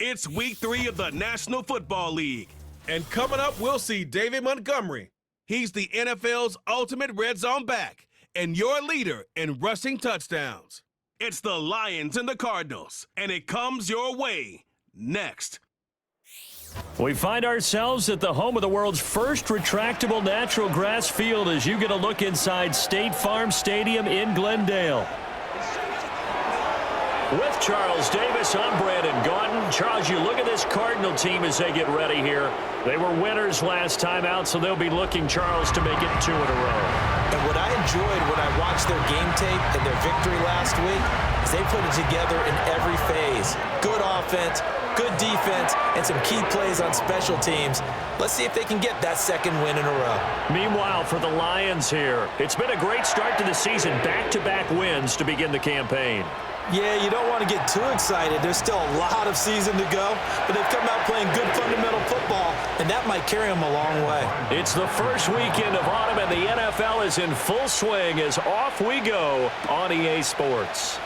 It's week 3 of the National Football League. And coming up, we'll see David Montgomery. He's the NFL's ultimate red zone back and your leader in rushing touchdowns. It's the Lions and the Cardinals, and it comes your way next. We find ourselves at the home of the world's first retractable natural grass field as you get a look inside State Farm Stadium in Glendale. With Charles Davis, I'm Brandon Gaudin. Charles, you look at this Cardinal team as they get ready here. They were winners last time out, so they'll be looking, Charles, to make it 2 in a row. And what I enjoyed when I watched their game tape and their victory last week is they put it together in every phase. Good offense, good defense, and some key plays on special teams. Let's see if they can get that second win in a row. Meanwhile, for the Lions here, it's been a great start to the season. Back-to-back wins to begin the campaign. Yeah, you don't want to get too excited. There's still a lot of season to go, but they've come out playing good fundamental football, and that might carry them a long way. It's the first weekend of autumn, and the NFL is in full swing as off we go on EA Sports.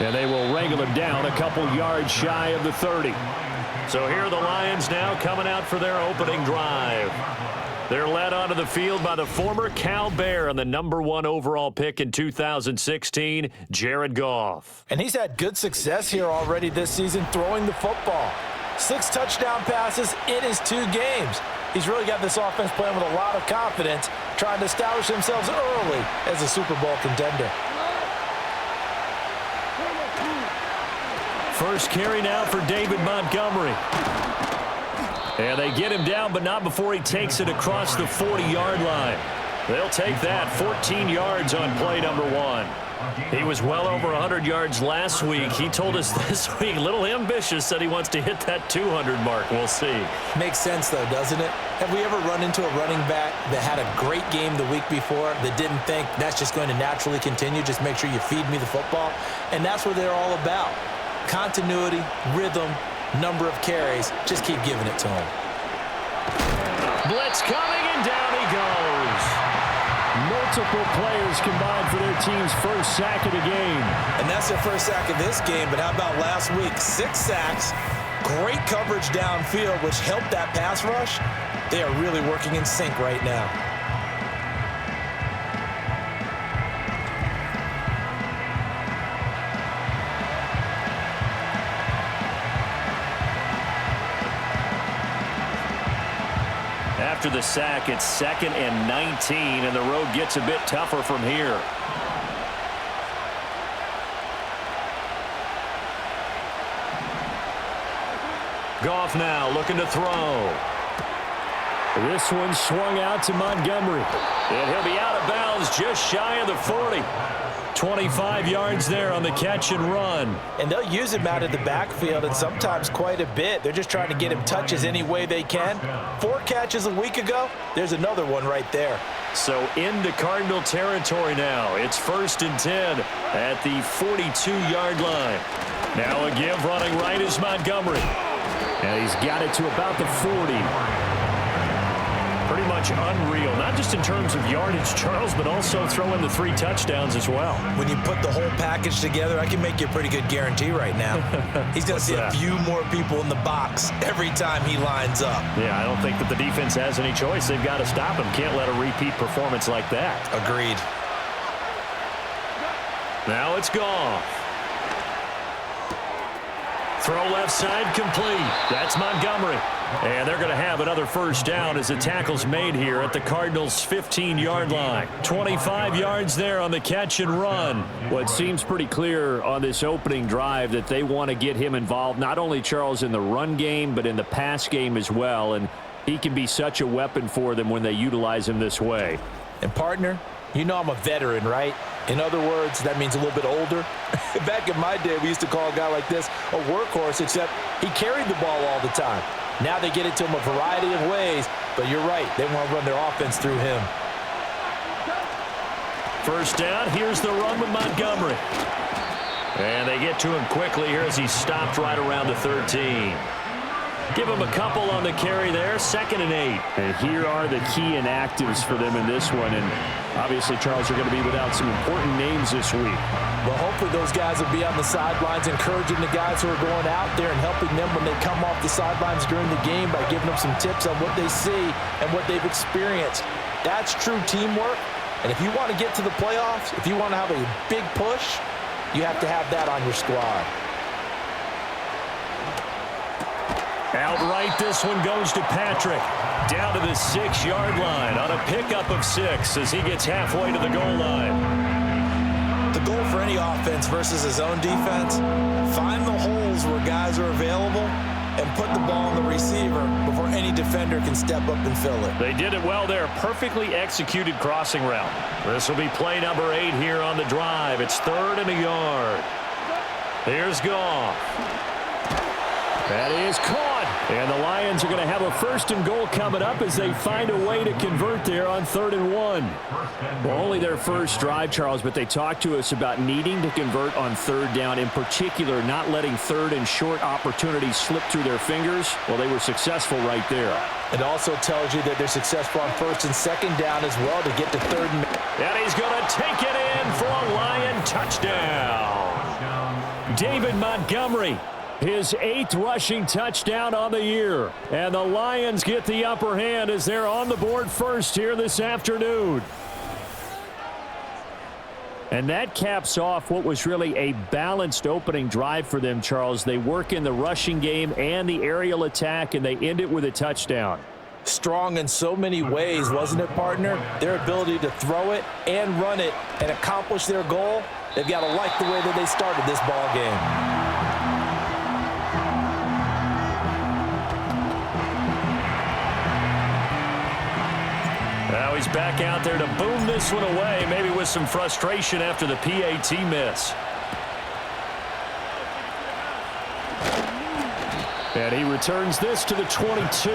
And they will wrangle him down a couple yards shy of the 30. So here are the Lions now coming out for their opening drive. They're led onto the field by the former Cal Bear and the #1 overall pick in 2016, Jared Goff. And he's had good success here already this season throwing the football. 6 touchdown passes in his 2 games. He's really got this offense playing with a lot of confidence, trying to establish themselves early as a Super Bowl contender. First carry now for David Montgomery. And they get him down, but not before he takes it across the 40-yard line. They'll take that 14 yards on play #1. He was well over 100 yards last week. He told us this week, a little ambitious, said he wants to hit that 200 mark. We'll see. Makes sense, though, doesn't it? Have we ever run into a running back that had a great game the week before that didn't think that's just going to naturally continue, just make sure you feed me the football? And that's what they're all about. Continuity, rhythm, number of carries. Just keep giving it to him. Blitz coming, and down he goes. Multiple players combined for their team's first sack of the game. And that's their first sack of this game, but how about last week? 6 sacks, great coverage downfield, which helped that pass rush. They are really working in sync right now. After the sack, it's 2nd and 19, and the road gets a bit tougher from here. Goff now looking to throw. This one swung out to Montgomery. And he'll be out of bounds just shy of the 40. 25 yards there on the catch and run. And they'll use him out of the backfield, and sometimes quite a bit. They're just trying to get him touches any way they can. 4 catches a week ago. There's another one right there. So into Cardinal territory now. It's 1st and 10 at the 42-yard line. Now a give running right is Montgomery. And he's got it to about the 40. Pretty much unreal, not just in terms of yardage, Charles, but also throwing the 3 touchdowns as well. When you put the whole package together, I can make you a pretty good guarantee right now. He's going to see a few more people in the box every time he lines up. Yeah, I don't think that the defense has any choice. They've got to stop him. Can't let a repeat performance like that. Agreed. Now it's Goff. Throw left side complete. That's Montgomery. And they're going to have another first down as the tackle's made here at the Cardinals' 15-yard line. 25 yards there on the catch and run. Well, it seems pretty clear on this opening drive that they want to get him involved, not only, Charles, in the run game, but in the pass game as well. And he can be such a weapon for them when they utilize him this way. And, partner, you know I'm a veteran, right? In other words, that means a little bit older. Back in my day, we used to call a guy like this a workhorse, except he carried the ball all the time. Now they get it to him a variety of ways, but you're right. They want to run their offense through him. First down, here's the run with Montgomery. And they get to him quickly here as he stopped right around the 13. Give him a couple on the carry there, 2nd and 8. And here are the key inactives for them in this one. And obviously, Charles, are going to be without some important names this week. Well, hopefully those guys will be on the sidelines encouraging the guys who are going out there and helping them when they come off the sidelines during the game by giving them some tips on what they see and what they've experienced. That's true teamwork. And if you want to get to the playoffs, if you want to have a big push, you have to have that on your squad. Outright, this one goes to Patrick. Down to the 6-yard line on a pickup of 6 as he gets halfway to the goal line. The goal for any offense versus his own defense, find the holes where guys are available and put the ball on the receiver before any defender can step up and fill it. They did it well there. Perfectly executed crossing route. This will be play number 8 here on the drive. It's 3rd and a yard. Here's Goff. That is caught. And the Lions are going to have a 1st and goal coming up as they find a way to convert there on 3rd and 1. Well, only their first drive, Charles, but they talked to us about needing to convert on 3rd down, in particular not letting 3rd and short opportunities slip through their fingers. Well, they were successful right there. It also tells you that they're successful on 1st and 2nd down as well to get to 3rd and... And he's going to take it in for a Lion touchdown. David Montgomery. His 8th rushing touchdown on the year. And the Lions get the upper hand as they're on the board first here this afternoon. And that caps off what was really a balanced opening drive for them, Charles. They work in the rushing game and the aerial attack, and they end it with a touchdown. Strong in so many ways, wasn't it, partner? Their ability to throw it and run it and accomplish their goal, they've got to like the way that they started this ball game. Now he's back out there to boom this one away, maybe with some frustration after the PAT miss. And he returns this to the 22.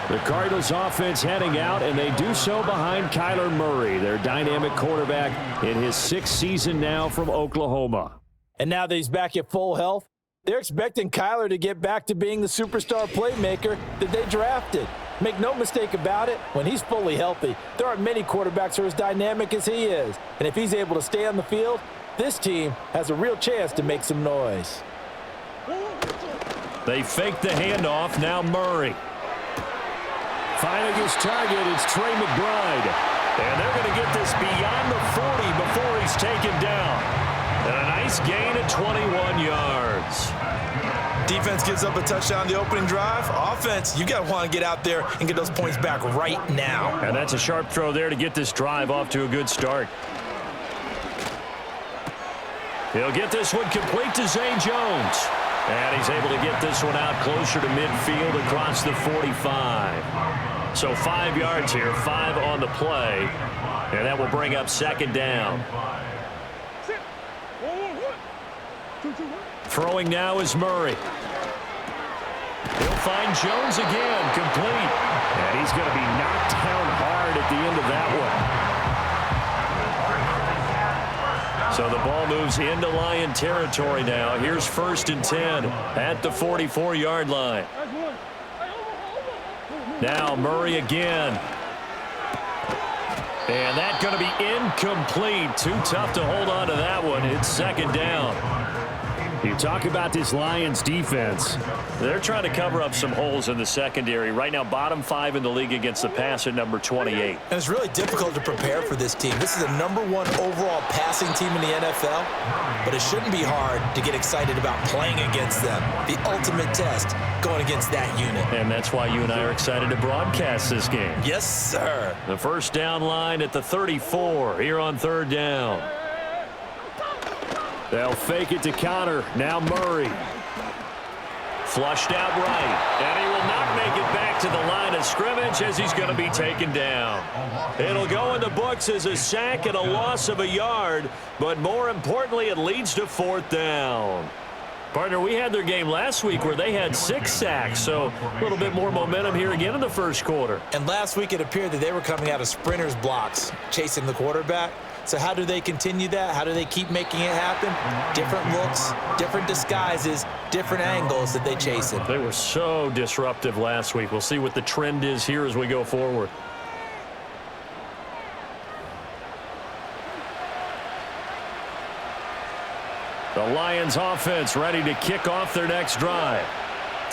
The Cardinals offense heading out, and they do so behind Kyler Murray, their dynamic quarterback in his 6th season now from Oklahoma. And now that he's back at full health, they're expecting Kyler to get back to being the superstar playmaker that they drafted. Make no mistake about it, when he's fully healthy, there aren't many quarterbacks who are as dynamic as he is. And if he's able to stay on the field, this team has a real chance to make some noise. They fake the handoff, now Murray. Finding his target, it's Trey McBride. And they're going to get this beyond the 40 before he's taken down. And a nice gain of 21 yards. Defense gives up a touchdown on the opening drive. Offense, you got to want to get out there and get those points back right now. And that's a sharp throw there to get this drive off to a good start. He'll get this one complete to Zay Jones. And he's able to get this one out closer to midfield across the 45. So 5 yards here, 5 on the play. And that will bring up 2nd down. Throwing now is Murray. He'll find Jones again, complete. And he's going to be knocked down hard at the end of that one. So the ball moves into Lion territory now. Here's 1st and 10 at the 44-yard line. Now Murray again. And that's going to be incomplete. Too tough to hold on to that one. It's 2nd down. You talk about this Lions defense. They're trying to cover up some holes in the secondary. Right now, bottom 5 in the league against the pass at number 28. And it's really difficult to prepare for this team. This is the #1 overall passing team in the NFL, but it shouldn't be hard to get excited about playing against them. The ultimate test going against that unit. And that's why you and I are excited to broadcast this game. Yes, sir. The 1st down line at the 34 here on 3rd down. They'll fake it to Connor. Now Murray. Flushed out right. And he will not make it back to the line of scrimmage as he's going to be taken down. It'll go in the books as a sack and a loss of a yard. But more importantly, it leads to 4th down. Partner, we had their game last week where they had 6 sacks, so a little bit more momentum here again in the first quarter. And last week it appeared that they were coming out of sprinters blocks, chasing the quarterback. So how do they continue that? How do they keep making it happen? Different looks, different disguises, different angles that they chase him. They were so disruptive last week. We'll see what the trend is here as we go forward. The Lions offense ready to kick off their next drive.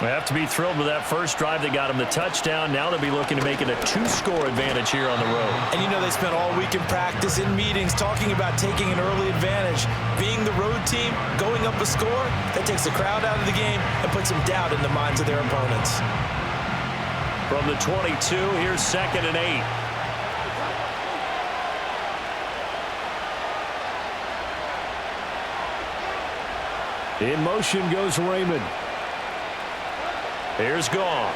They have to be thrilled with that first drive that got them the touchdown. Now they'll be looking to make it a 2-score advantage here on the road. And you know they spent all week in practice, in meetings, talking about taking an early advantage. Being the road team, going up a score, that takes the crowd out of the game and puts some doubt in the minds of their opponents. From the 22, here's 2nd and 8. In motion goes Raymond. Here's Goff.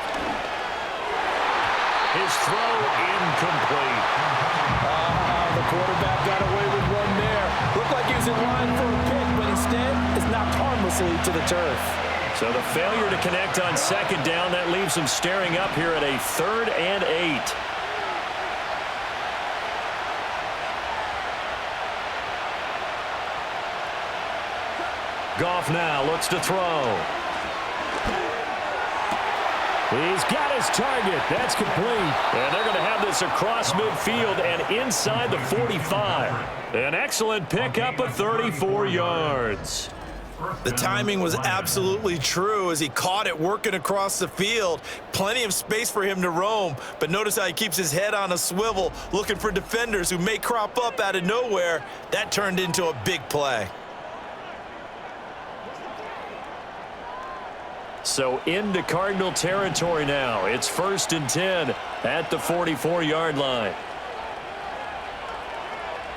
His throw incomplete. The quarterback got away with one there. Looked like he was in line for a pick, but instead is knocked harmlessly to the turf. So the failure to connect on 2nd down, that leaves him staring up here at a 3rd and 8. Goff now looks to throw. He's got his target. That's complete. And they're going to have this across midfield and inside the 45. An excellent pickup of 34 yards. The timing was absolutely true as he caught it working across the field. Plenty of space for him to roam, but notice how he keeps his head on a swivel looking for defenders who may crop up out of nowhere. That turned into a big play. So into Cardinal territory now. It's 1st and 10 at the 44-yard line.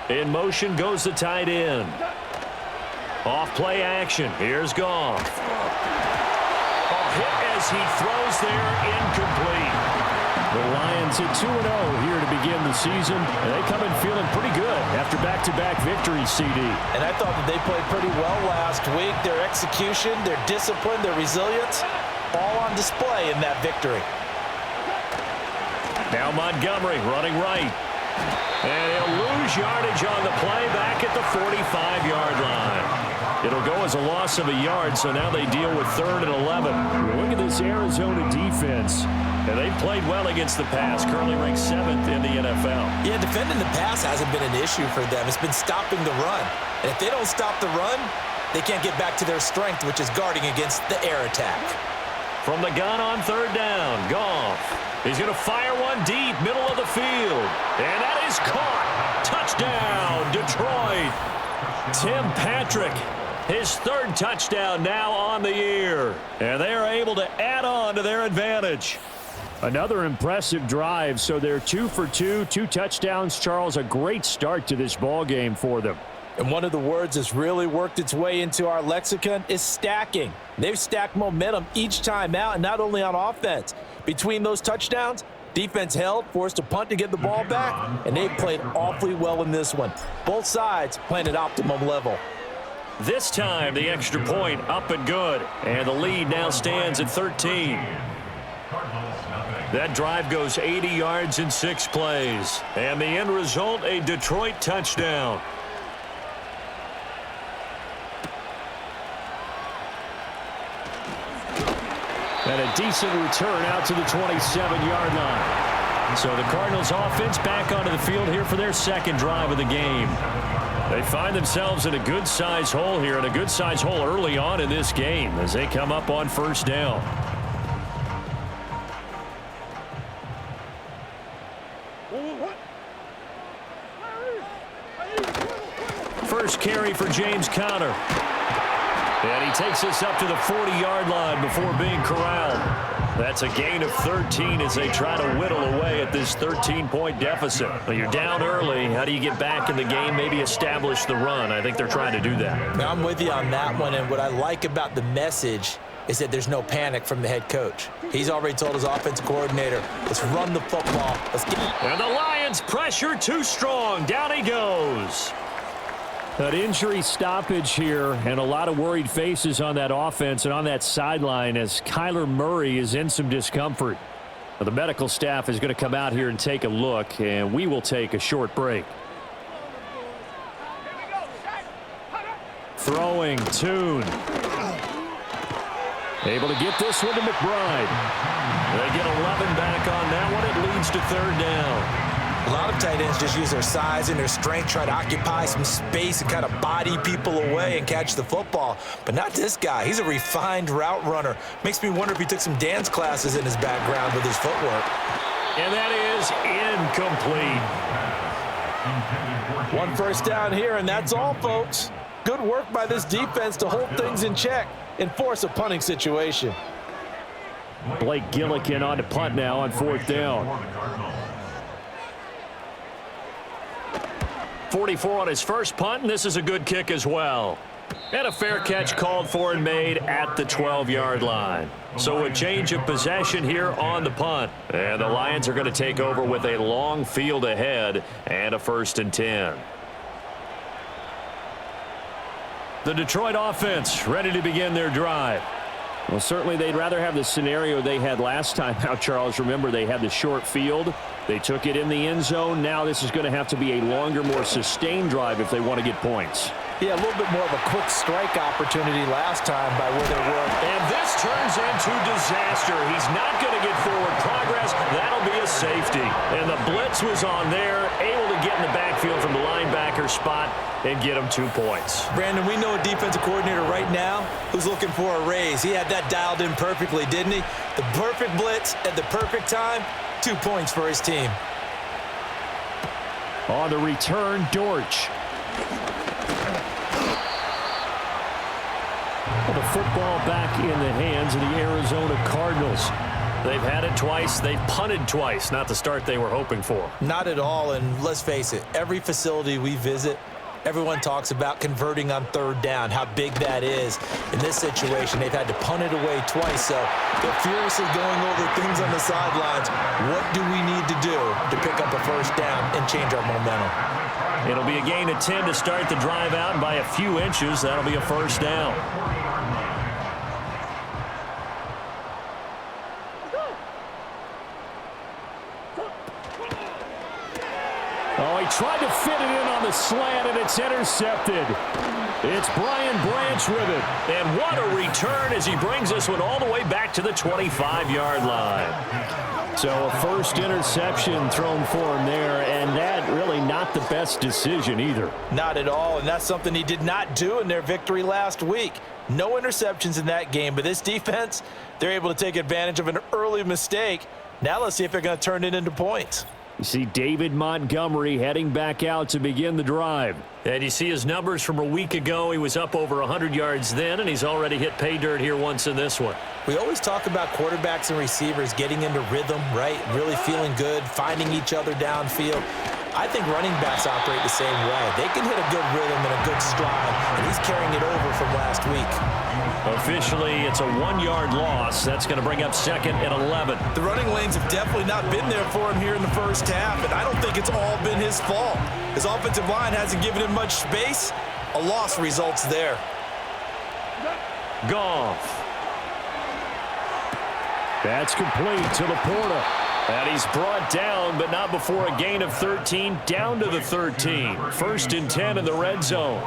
In motion goes the tight end. Off play action. Here's Goff. A hit as he throws there, incomplete. The Lions at 2-0 here to begin the season. And they come in feeling pretty good after back-to-back victories, CD. And I thought that they played pretty well last week. Their execution, their discipline, their resilience, all on display in that victory. Now Montgomery running right. And he'll lose yardage on the play back at the 45-yard line. It'll go as a loss of a yard, so now they deal with 3rd and 11. Look at this Arizona defense. And they've played well against the pass, currently ranked 7th in the NFL. Yeah, defending the pass hasn't been an issue for them. It's been stopping the run. And if they don't stop the run, they can't get back to their strength, which is guarding against the air attack. From the gun on 3rd down, Goff. He's going to fire one deep, middle of the field. And that is caught. Touchdown, Detroit. Tim Patrick, his 3rd touchdown now on the year. And they are able to add on to their advantage. Another impressive drive, so they're 2 for 2, 2 touchdowns. Charles, a great start to this ball game for them. And one of the words that's really worked its way into our lexicon is stacking. They've stacked momentum each time out, and not only on offense. Between those touchdowns, defense held, forced a punt to get the ball back, and they played awfully well in this one. Both sides playing at optimum level. This time, the extra point up and good. And the lead now stands at 13. That drive goes 80 yards in 6 plays. And the end result, a Detroit touchdown. And a decent return out to the 27-yard line. So the Cardinals offense back onto the field here for their 2nd drive of the game. They find themselves in a good-size hole here, and a good-size hole early on in this game as they come up on 1st down. First carry for James Conner. And he takes us up to the 40-yard line before being corralled. That's a gain of 13 as they try to whittle away at this 13-point deficit. But you're down early. How do you get back in the game, maybe establish the run? I think they're trying to do that. Now, I'm with you on that one, and what I like about the message is that there's no panic from the head coach. He's already told his offensive coordinator, let's run the football. Let's get. And the Lions pressure too strong. Down he goes. An injury stoppage here and a lot of worried faces on that offense and on that sideline as Kyler Murray is in some discomfort. The medical staff is going to come out here and take a look, and we will take a short break. Throwing Tune. Able to get this one to McBride. They get 11 back on that one. It leads to third down. A lot of tight ends just use their size and their strength, try to occupy some space and kind of body people away and catch the football. But not this guy. He's a refined route runner. Makes me wonder if he took some dance classes in his background with his footwork. And that is incomplete. One first down here, and that's all, folks. Good work by this defense to hold things in check and force a punting situation. Blake Gillikin on to punt now on fourth down. 44 on his first punt, and this is a good kick as well. And a fair catch called for and made at the 12-yard line. So a change of possession here on the punt. And the Lions are going to take over with a long field ahead and a 1st and 10. The Detroit offense ready to begin their drive. Well, certainly they'd rather have the scenario they had last time out, Charles. Remember, they had the short field. They took it in the end zone. Now this is going to have to be a longer, more sustained drive if they want to get points. Yeah, a little bit more of a quick strike opportunity last time by where they were. And this turns into disaster. He's not going to get forward progress. That'll be a safety. And the blitz was on there, able to get in the backfield from the linebacker spot and get him 2 points. Brandon, we know a defensive coordinator right now who's looking for a raise. He had that dialed in perfectly, didn't he? The perfect blitz at the perfect time, 2 points for his team. On the return, Dortch. The football back in the hands of the Arizona Cardinals. They've had it twice. They've punted twice. Not the start they were hoping for. Not at all, and let's face it, every facility we visit, everyone talks about converting on third down, how big that is. In this situation, they've had to punt it away twice, so they're furiously going over things on the sidelines. What do we need to do to pick up a first down and change our momentum? It'll be a gain of 10 to start the drive out, and by a few inches, that'll be a first down. Oh, he tried to fit it in on the slant, and it's intercepted. It's Brian Branch with it. And what a return as he brings this one all the way back to the 25-yard line. So a first interception thrown for him there, and that really not the best decision either. Not at all, and that's something he did not do in their victory last week. No interceptions in that game, but this defense, they're able to take advantage of an early mistake. Now let's see if they're going to turn it into points. You see David Montgomery heading back out to begin the drive. And you see his numbers from a week ago. He was up over 100 yards then, and he's already hit pay dirt here once in this one. We always talk about quarterbacks and receivers getting into rhythm, right? Really feeling good, finding each other downfield. I think running backs operate the same way. They can hit a good rhythm and a good stride, and he's carrying it over from last week. Officially, it's a 1-yard loss. That's going to bring up 2nd and 11. The running lanes have definitely not been there for him here in the first half, and I don't think it's all been his fault. His offensive line hasn't given him much space. A loss results there. Goff. That's complete to Laporta. And he's brought down, but not before a gain of 13, down to the 13. 1st and 10 in the red zone.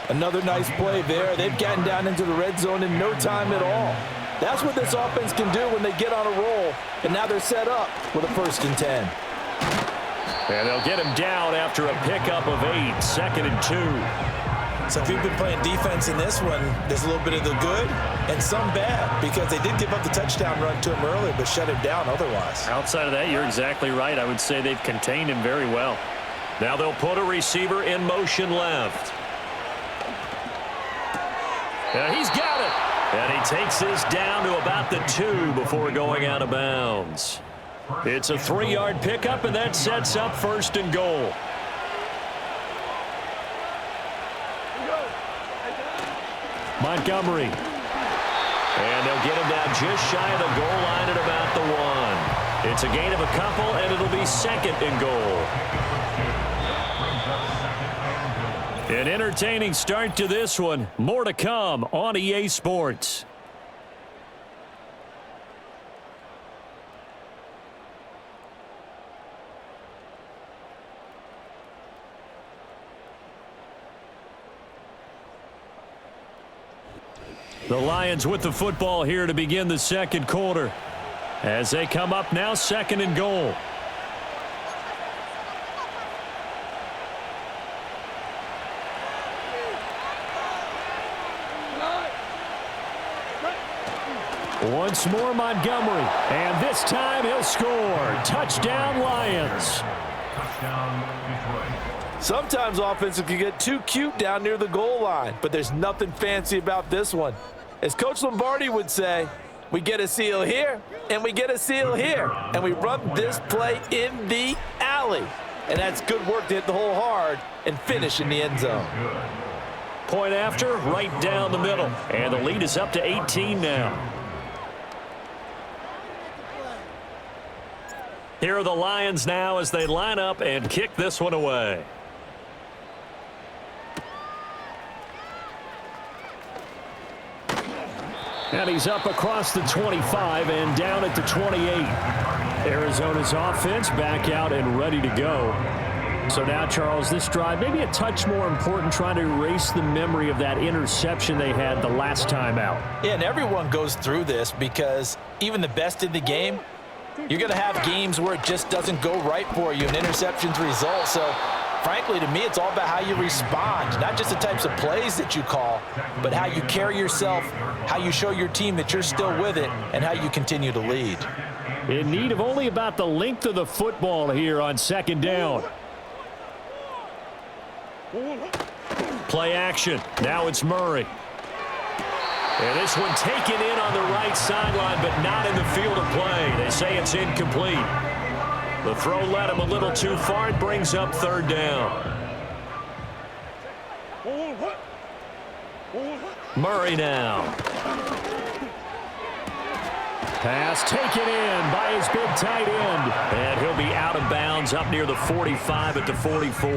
Another nice play there. They've gotten down into the red zone in no time at all. That's what this offense can do when they get on a roll. And now they're set up with a 1st and 10. And they'll get him down after a pickup of 8, 2nd and 2. So if you've been playing defense in this one, there's a little bit of the good and some bad, because they did give up the touchdown run to him earlier, but shut him down otherwise. Outside of that, you're exactly right. I would say they've contained him very well. Now they'll put a receiver in motion left. And he's got it. And he takes this down to about the 2 before going out of bounds. It's a 3-yard pickup, and that sets up 1st and goal. Montgomery. And they'll get him down just shy of the goal line at about the 1. It's a gain of a couple, and it'll be 2nd and goal. An entertaining start to this one. More to come on EA Sports. The Lions with the football here to begin the second quarter. As they come up now, 2nd and goal. Once more Montgomery, and this time he'll score. Touchdown Lions. Sometimes offenses can get too cute down near the goal line, but there's nothing fancy about this one. As Coach Lombardi would say, we get a seal here, and we get a seal here, and we run this play in the alley. And that's good work to hit the hole hard and finish in the end zone. Point after, right down the middle. And the lead is up to 18 now. Here are the Lions now as they line up and kick this one away. And he's up across the 25 and down at the 28. Arizona's offense back out and ready to go. So now, Charles, this drive maybe a touch more important, trying to erase the memory of that interception they had the last time out. Yeah, and everyone goes through this because even the best in the game, you're going to have games where it just doesn't go right for you and interceptions result. So, frankly, to me, it's all about how you respond, not just the types of plays that you call, but how you carry yourself, how you show your team that you're still with it, and how you continue to lead. In need of only about the length of the football here on 2nd down. Play action. Now it's Murray. And this one taken in on the right sideline, but not in the field of play. They say it's incomplete. The throw led him a little too far. It brings up 3rd down. Murray now. Pass taken in by his big tight end. And he'll be out of bounds up near the 45 at the 44.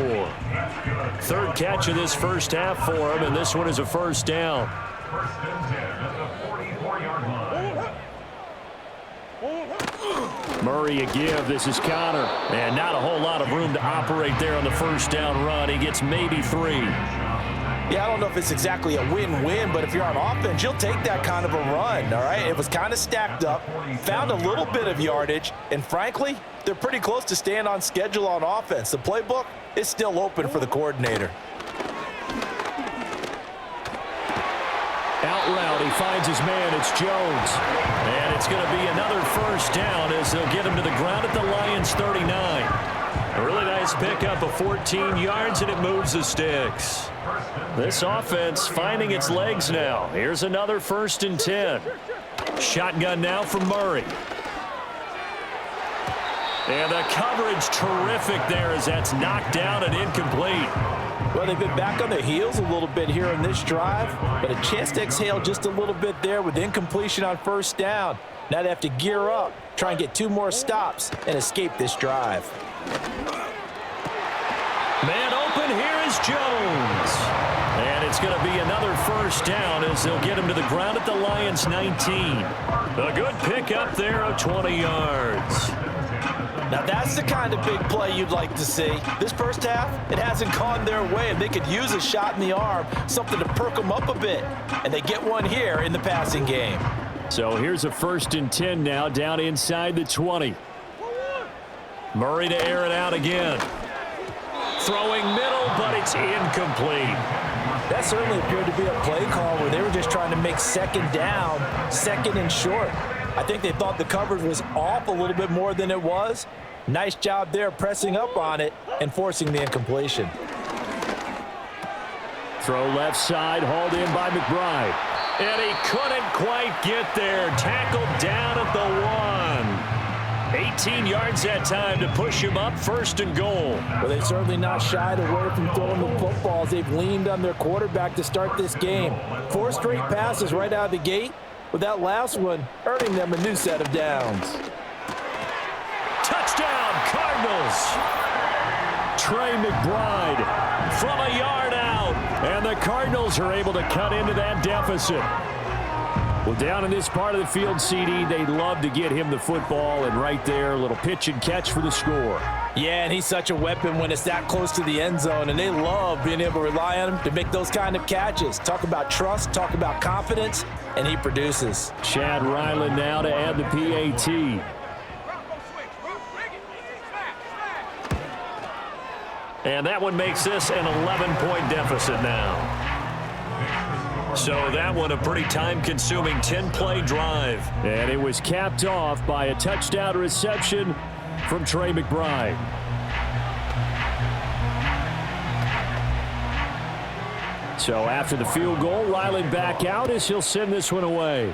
3rd catch of this first half for him, and this one is a 1st down. Murray a give. This is Connor. And not a whole lot of room to operate there on the 1st down run. He gets maybe 3. Yeah, I don't know if it's exactly a win-win, but if you're on offense, you'll take that kind of a run, all right? It was kind of stacked up, found a little bit of yardage, and frankly, they're pretty close to staying on schedule on offense. The playbook is still open for the coordinator. Out route, he finds his man. It's Jones. And it's going to be another 1st down as they'll get him to the ground at the Lions 39. A really nice pickup of 14 yards, and it moves the sticks. This offense finding its legs now. Here's another 1st and 10. Shotgun now from Murray. And the coverage terrific there as that's knocked down and incomplete. Well, they've been back on their heels a little bit here in this drive, but a chance to exhale just a little bit there with incompletion on 1st down. Now they have to gear up, try and get 2 more stops, and escape this drive. Man open, here is Jones. And it's going to be another 1st down as they'll get him to the ground at the Lions 19. A good pickup there of 20 yards. Now that's the kind of big play you'd like to see. This first half, it hasn't gone their way, and they could use a shot in the arm, something to perk them up a bit. And they get one here in the passing game. So here's a 1st and 10 now down inside the 20. Murray to air it out again. Throwing middle, but it's incomplete. That certainly appeared to be a play call where they were just trying to make 2nd down, 2nd and short. I think they thought the coverage was off a little bit more than it was. Nice job there pressing up on it and forcing the incompletion. Throw left side, hauled in by McBride. And he couldn't quite get there. Tackled down at the 1. 18 yards that time to push him up, 1st and goal. Well, they've certainly not shied away from throwing the footballs. They've leaned on their quarterback to start this game. 4 straight passes right out of the gate, with that last one earning them a new set of downs. Touchdown, Cardinals. Trey McBride from a yard out. And the Cardinals are able to cut into that deficit. Well, down in this part of the field, CD, they'd love to get him the football, and right there, a little pitch and catch for the score. Yeah, and he's such a weapon when it's that close to the end zone, and they love being able to rely on him to make those kind of catches. Talk about trust, talk about confidence, and he produces. Chad Ryland now to add the PAT. And that one makes this an 11-point deficit now. So that one a pretty time-consuming 10-play drive. And it was capped off by a touchdown reception from Trey McBride. So after the field goal, Ryland back out as he'll send this one away.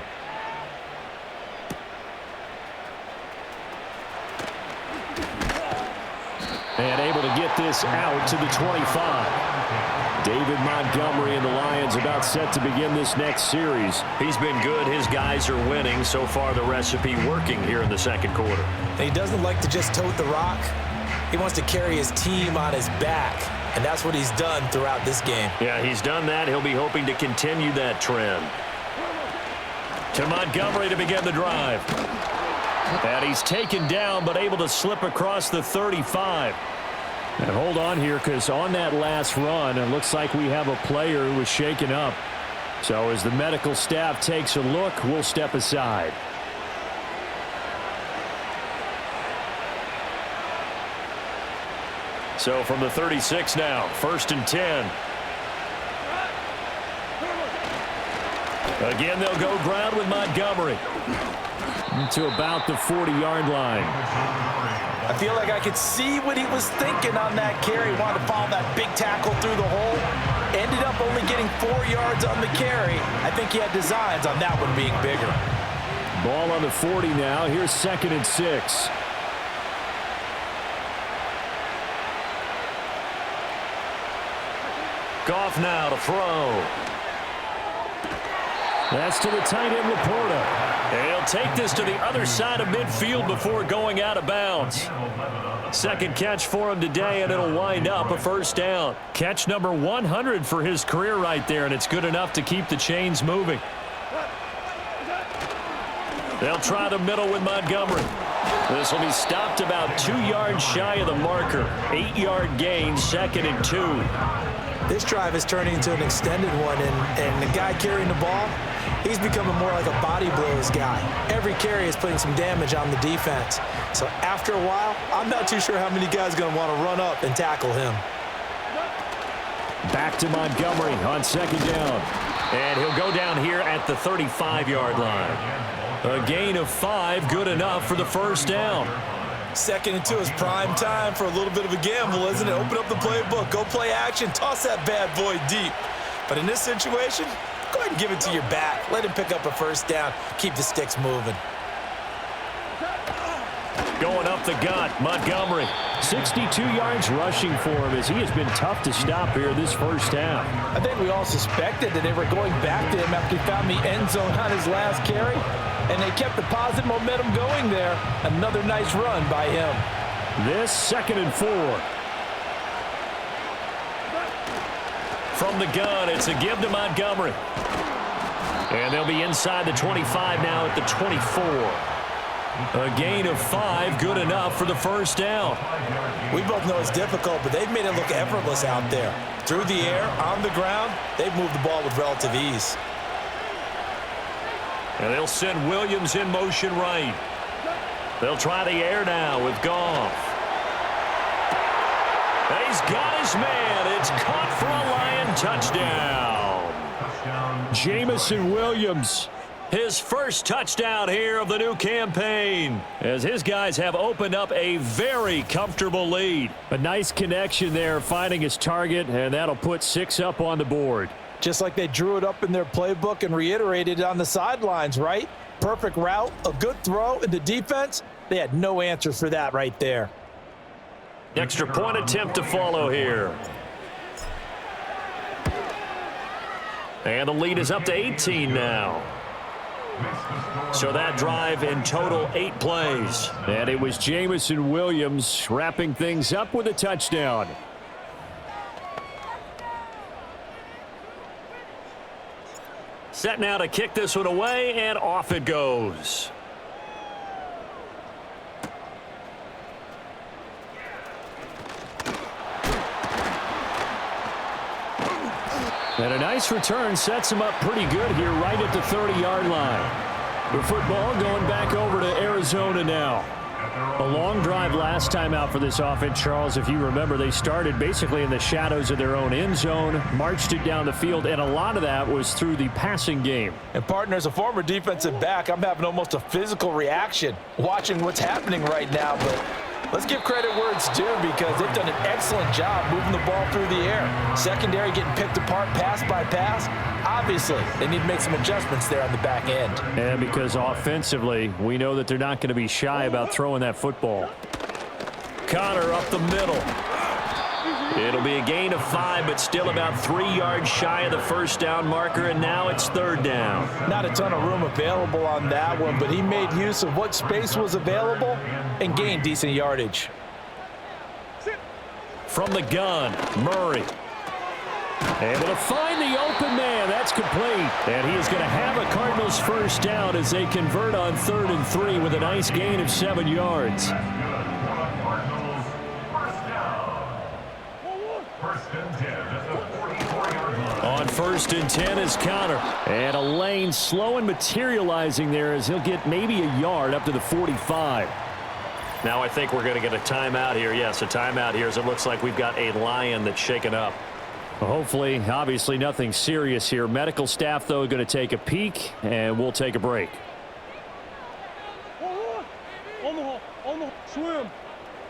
And able to get this out to the 25. David Montgomery and the Lions about set to begin this next series. He's been good. His guys are winning. So far, the recipe working here in the second quarter. And he doesn't like to just tote the rock. He wants to carry his team on his back, and that's what he's done throughout this game. Yeah, he's done that. He'll be hoping to continue that trend. To Montgomery to begin the drive. And he's taken down, but able to slip across the 35. And hold on here, because on that last run, it looks like we have a player who was shaken up. So as the medical staff takes a look, we'll step aside. So from the 36 now, 1st and 10. Again, they'll go ground with Montgomery to about the 40-yard line. I feel like I could see what he was thinking on that carry. Wanted to follow that big tackle through the hole. Ended up only getting 4 yards on the carry. I think he had designs on that one being bigger. Ball on the 40 now. Here's 2nd and 6. Goff now to throw. That's to the tight end, Laporta. He'll take this to the other side of midfield before going out of bounds. Second catch for him today, and it'll wind up a first down. Catch number 100 for his career right there, and it's good enough to keep the chains moving. They'll try the middle with Montgomery. This will be stopped about 2 yards shy of the marker. 8-yard gain, 2nd and 2. This drive is turning into an extended one, and the guy carrying the ball, he's becoming more like a body blows guy. Every carry is putting some damage on the defense. So after a while, I'm not too sure how many guys are going to want to run up and tackle him. Back to Montgomery on 2nd down. And he'll go down here at the 35-yard line. A gain of 5, good enough for the first down. 2nd and 2 is prime time for a little bit of a gamble, isn't it? Open up the playbook, go play action, toss that bad boy deep. But in this situation, go ahead and give it to your back. Let him pick up a first down. Keep the sticks moving. Going up the gut, Montgomery. 62 yards rushing for him as he has been tough to stop here this first half. I think we all suspected that they were going back to him after he found the end zone on his last carry, and they kept the positive momentum going there. Another nice run by him. This 2nd and 4. From the gun, it's a give to Montgomery. And they'll be inside the 25 now at the 24. A gain of 5, good enough for the first down. We both know it's difficult, but they've made it look effortless out there. Through the air, on the ground, they've moved the ball with relative ease. And they'll send Williams in motion right. They'll try the air now with Goff. And he's got his man. It's caught for a Lion touchdown. Jamison Williams. His first touchdown here of the new campaign, as his guys have opened up a very comfortable lead. A nice connection there, finding his target, and that'll put 6 up on the board. Just like they drew it up in their playbook and reiterated it on the sidelines, right? Perfect route, a good throw, and the defense, they had no answer for that right there. Extra point attempt to follow here. And the lead is up to 18 now. So that drive in total 8 plays. And it was Jamison Williams wrapping things up with a touchdown. Set now to kick this one away, and off it goes. And a nice return sets him up pretty good here right at the 30-yard line. The football going back over to Arizona now. A long drive last time out for this offense, Charles. If you remember, they started basically in the shadows of their own end zone, marched it down the field, and a lot of that was through the passing game. And partner, as a former defensive back, I'm having almost a physical reaction watching what's happening right now. But let's give credit where it's due because they've done an excellent job moving the ball through the air. Secondary getting picked apart pass by pass. Obviously, they need to make some adjustments there on the back end. And because offensively, we know that they're not going to be shy about throwing that football. Connor up the middle. It'll be a gain of 5, but still about 3 yards shy of the first down marker, and now it's third down. Not a ton of room available on that one, but he made use of what space was available and gained decent yardage. From the gun, Murray. Able to find the open man. That's complete. And he is going to have a Cardinals first down as they convert on 3rd and 3 with a nice gain of 7 yards. On 1st and 10 is Connor. And a lane slow and materializing there as he'll get maybe a yard up to the 45. Now I think we're going to get a timeout here. Yes, a timeout here as it looks like we've got a Lion that's shaken up. Well, hopefully, obviously nothing serious here. Medical staff, though, going to take a peek, and we'll take a break.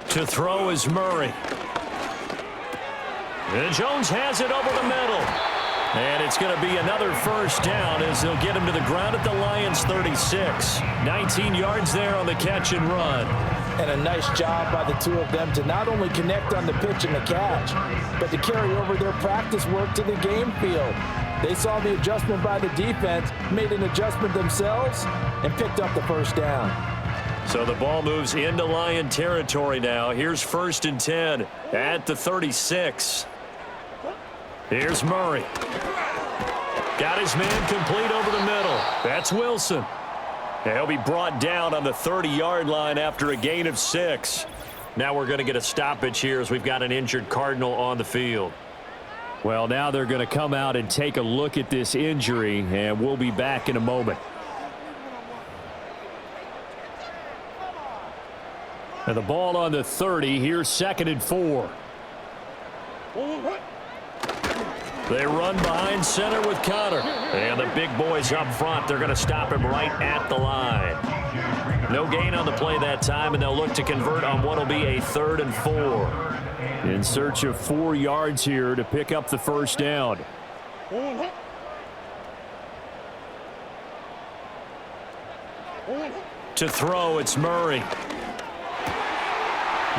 To throw is Murray. And Jones has it over the middle. And it's going to be another first down as they'll get him to the ground at the Lions 36. 19 yards there on the catch and run. And a nice job by the two of them to not only connect on the pitch and the catch, but to carry over their practice work to the game field. They saw the adjustment by the defense, made an adjustment themselves, and picked up the first down. So the ball moves into Lion territory now. Here's 1st and 10 at the 36. Here's Murray. Got his man complete over the middle. That's Wilson. He'll be brought down on the 30-yard line after a gain of 6. Now we're going to get a stoppage here as we've got an injured Cardinal on the field. Well, now they're going to come out and take a look at this injury, and we'll be back in a moment. And the ball on the 30. Here's 2nd and 4. They run behind center with Connor. And the big boys up front, they're going to stop him right at the line. No gain on the play that time, and they'll look to convert on what will be a 3rd and 4. In search of 4 yards here to pick up the first down. To throw, it's Murray.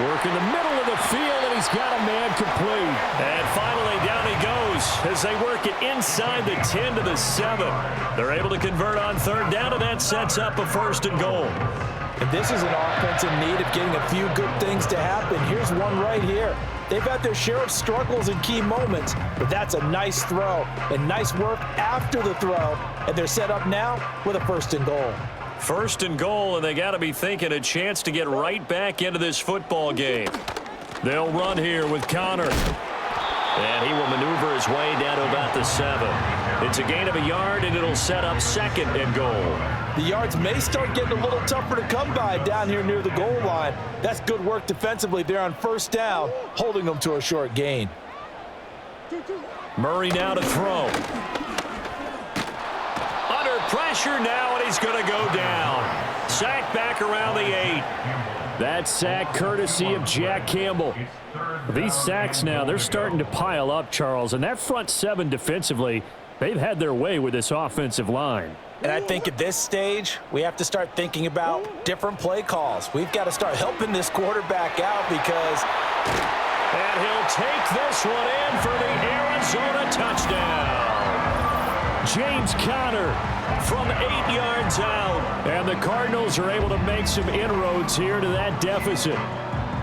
Work in the middle of the field, and he's got a man complete. And finally, down he goes as they work it inside the 10 to the 7. They're able to convert on 3rd down, and that sets up a 1st and goal. And this is an offense in need of getting a few good things to happen. Here's one right here. They've had their share of struggles in key moments, but that's a nice throw and nice work after the throw. And they're set up now with a 1st and goal. 1st and goal, and they got to be thinking a chance to get right back into this football game. They'll run here with Connor. And he will maneuver his way down to about the 7. It's a gain of a yard, and it'll set up 2nd and goal. The yards may start getting a little tougher to come by down here near the goal line. That's good work defensively there on 1st down, holding them to a short gain. Murray now to throw. Under pressure now, and he's going to go down. Sack back around the 8. That sack courtesy of Jack Campbell. These sacks now, they're starting to pile up, Charles, and that front 7 defensively, they've had their way with this offensive line. And I think at this stage, we have to start thinking about different play calls. We've got to start helping this quarterback out because... And he'll take this one in for the Arizona touchdown. James Conner from 8 yards out. And the Cardinals are able to make some inroads here to that deficit.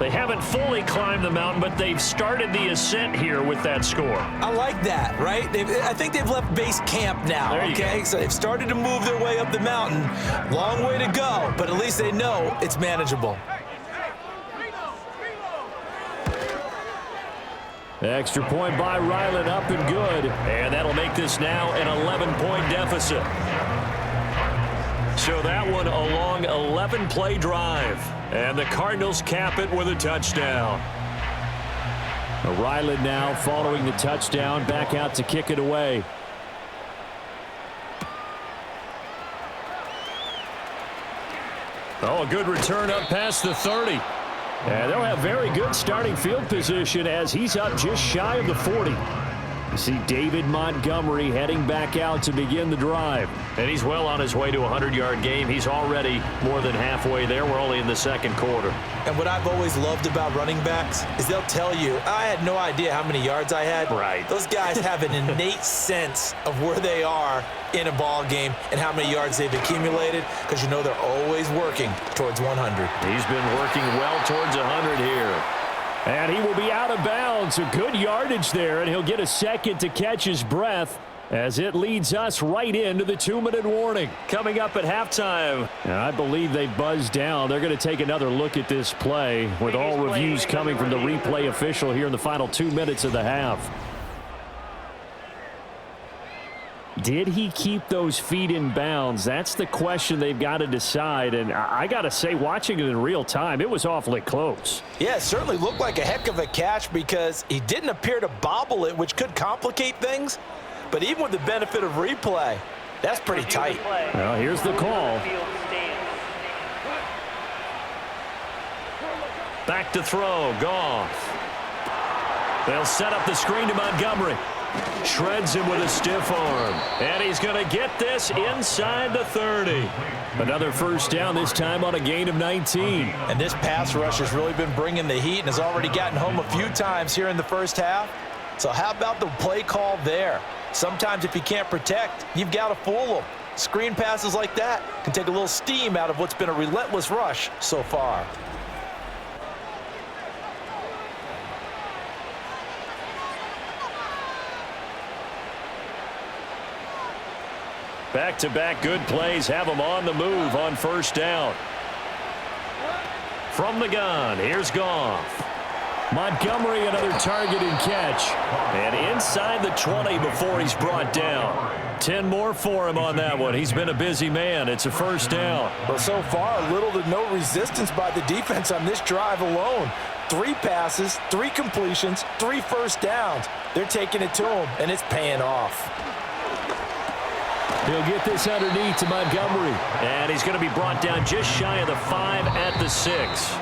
They haven't fully climbed the mountain, but they've started the ascent here with that score. I like that, right? I think they've left base camp now, okay? So they've started to move their way up the mountain. Long way to go, but at least they know it's manageable. Extra point by Ryland, up and good. And that'll make this now an 11-point deficit. So that one a long 11-play drive. And the Cardinals cap it with a touchdown. Ryland now following the touchdown, back out to kick it away. Oh, a good return up past the 30. And they'll have very good starting field position as he's up just shy of the 40. You see David Montgomery heading back out to begin the drive. And he's well on his way to a 100-yard game. He's already more than halfway there. We're only in the second quarter. And what I've always loved about running backs is they'll tell you, I had no idea how many yards I had. Right. Those guys have an innate sense of where they are in a ball game and how many yards they've accumulated, because you know they're always working towards 100. He's been working well towards 100 here. And he will be out of bounds. A good yardage there, and he'll get a second to catch his breath as it leads us right into the 2-minute warning. Coming up at halftime. And I believe they buzzed down. They're going to take another look at this play with all reviews coming from the replay official here in the final 2 minutes of the half. Did he keep those feet in bounds? That's the question they've got to decide. And I got to say, watching it in real time, it was awfully close. Yeah, it certainly looked like a heck of a catch because he didn't appear to bobble it, which could complicate things. But even with the benefit of replay, that's pretty tight. Well, here's the call. Back to throw. Goff. They'll set up the screen to Montgomery. Shreds him with a stiff arm. And he's going to get this inside the 30. Another first down, this time on a gain of 19. And this pass rush has really been bringing the heat and has already gotten home a few times here in the first half. So how about the play call there? Sometimes if you can't protect, you've got to fool them. Screen passes like that can take a little steam out of what's been a relentless rush so far. Back-to-back good plays have them on the move on first down. From the gun, here's Goff. Montgomery, another target and catch. And inside the 20 before he's brought down. 10 more for him on that one. He's been a busy man. It's a first down. Well, so far, little to no resistance by the defense on this drive alone. 3 passes, 3 completions, 3 first downs. They're taking it to him, and it's paying off. He'll get this underneath to Montgomery. And he's going to be brought down just shy of the 5 at the 6.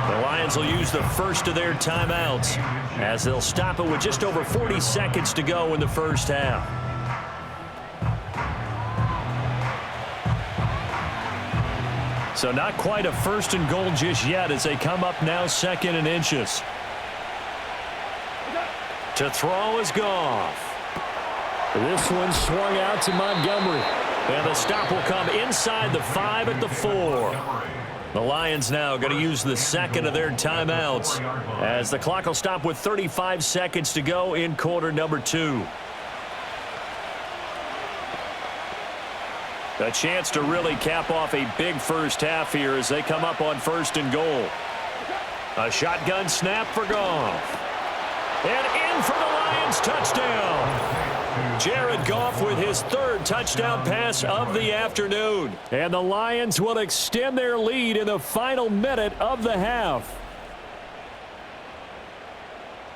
The Lions will use the first of their timeouts as they'll stop it with just over 40 seconds to go in the first half. So not quite a first and goal just yet as they come up now 2nd and inches. To throw is Goff. This one swung out to Montgomery. And the stop will come inside the 5 at the 4. The Lions now going to use the second of their timeouts as the clock will stop with 35 seconds to go in quarter number 2. A chance to really cap off a big first half here as they come up on 1st and goal. A shotgun snap for Goff. And in for the Lions touchdown. Jared Goff with his 3rd touchdown pass of the afternoon. And the Lions will extend their lead in the final minute of the half.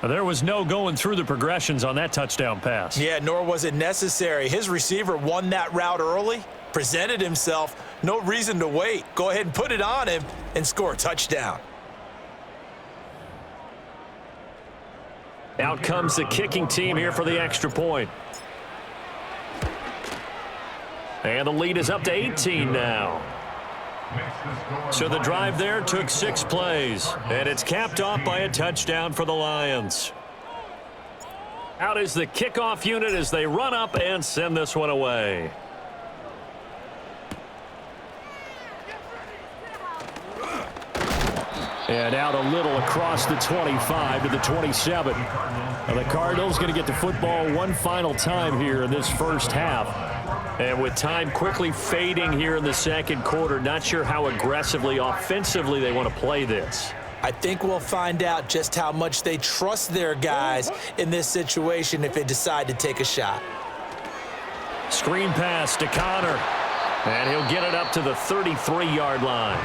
There was no going through the progressions on that touchdown pass. Yeah, nor was it necessary. His receiver won that route early, presented himself, no reason to wait. Go ahead and put it on him and score a touchdown. Out comes the kicking team here for the extra point. And the lead is up to 18 now. So the drive there took 6 plays, and it's capped off by a touchdown for the Lions. Out is the kickoff unit as they run up and send this one away. And out a little across the 25 to the 27. And the Cardinals going to get the football one final time here in this first half. And with time quickly fading here in the second quarter, not sure how aggressively, offensively they want to play this. I think we'll find out just how much they trust their guys in this situation if they decide to take a shot. Screen pass to Connor. And he'll get it up to the 33-yard line.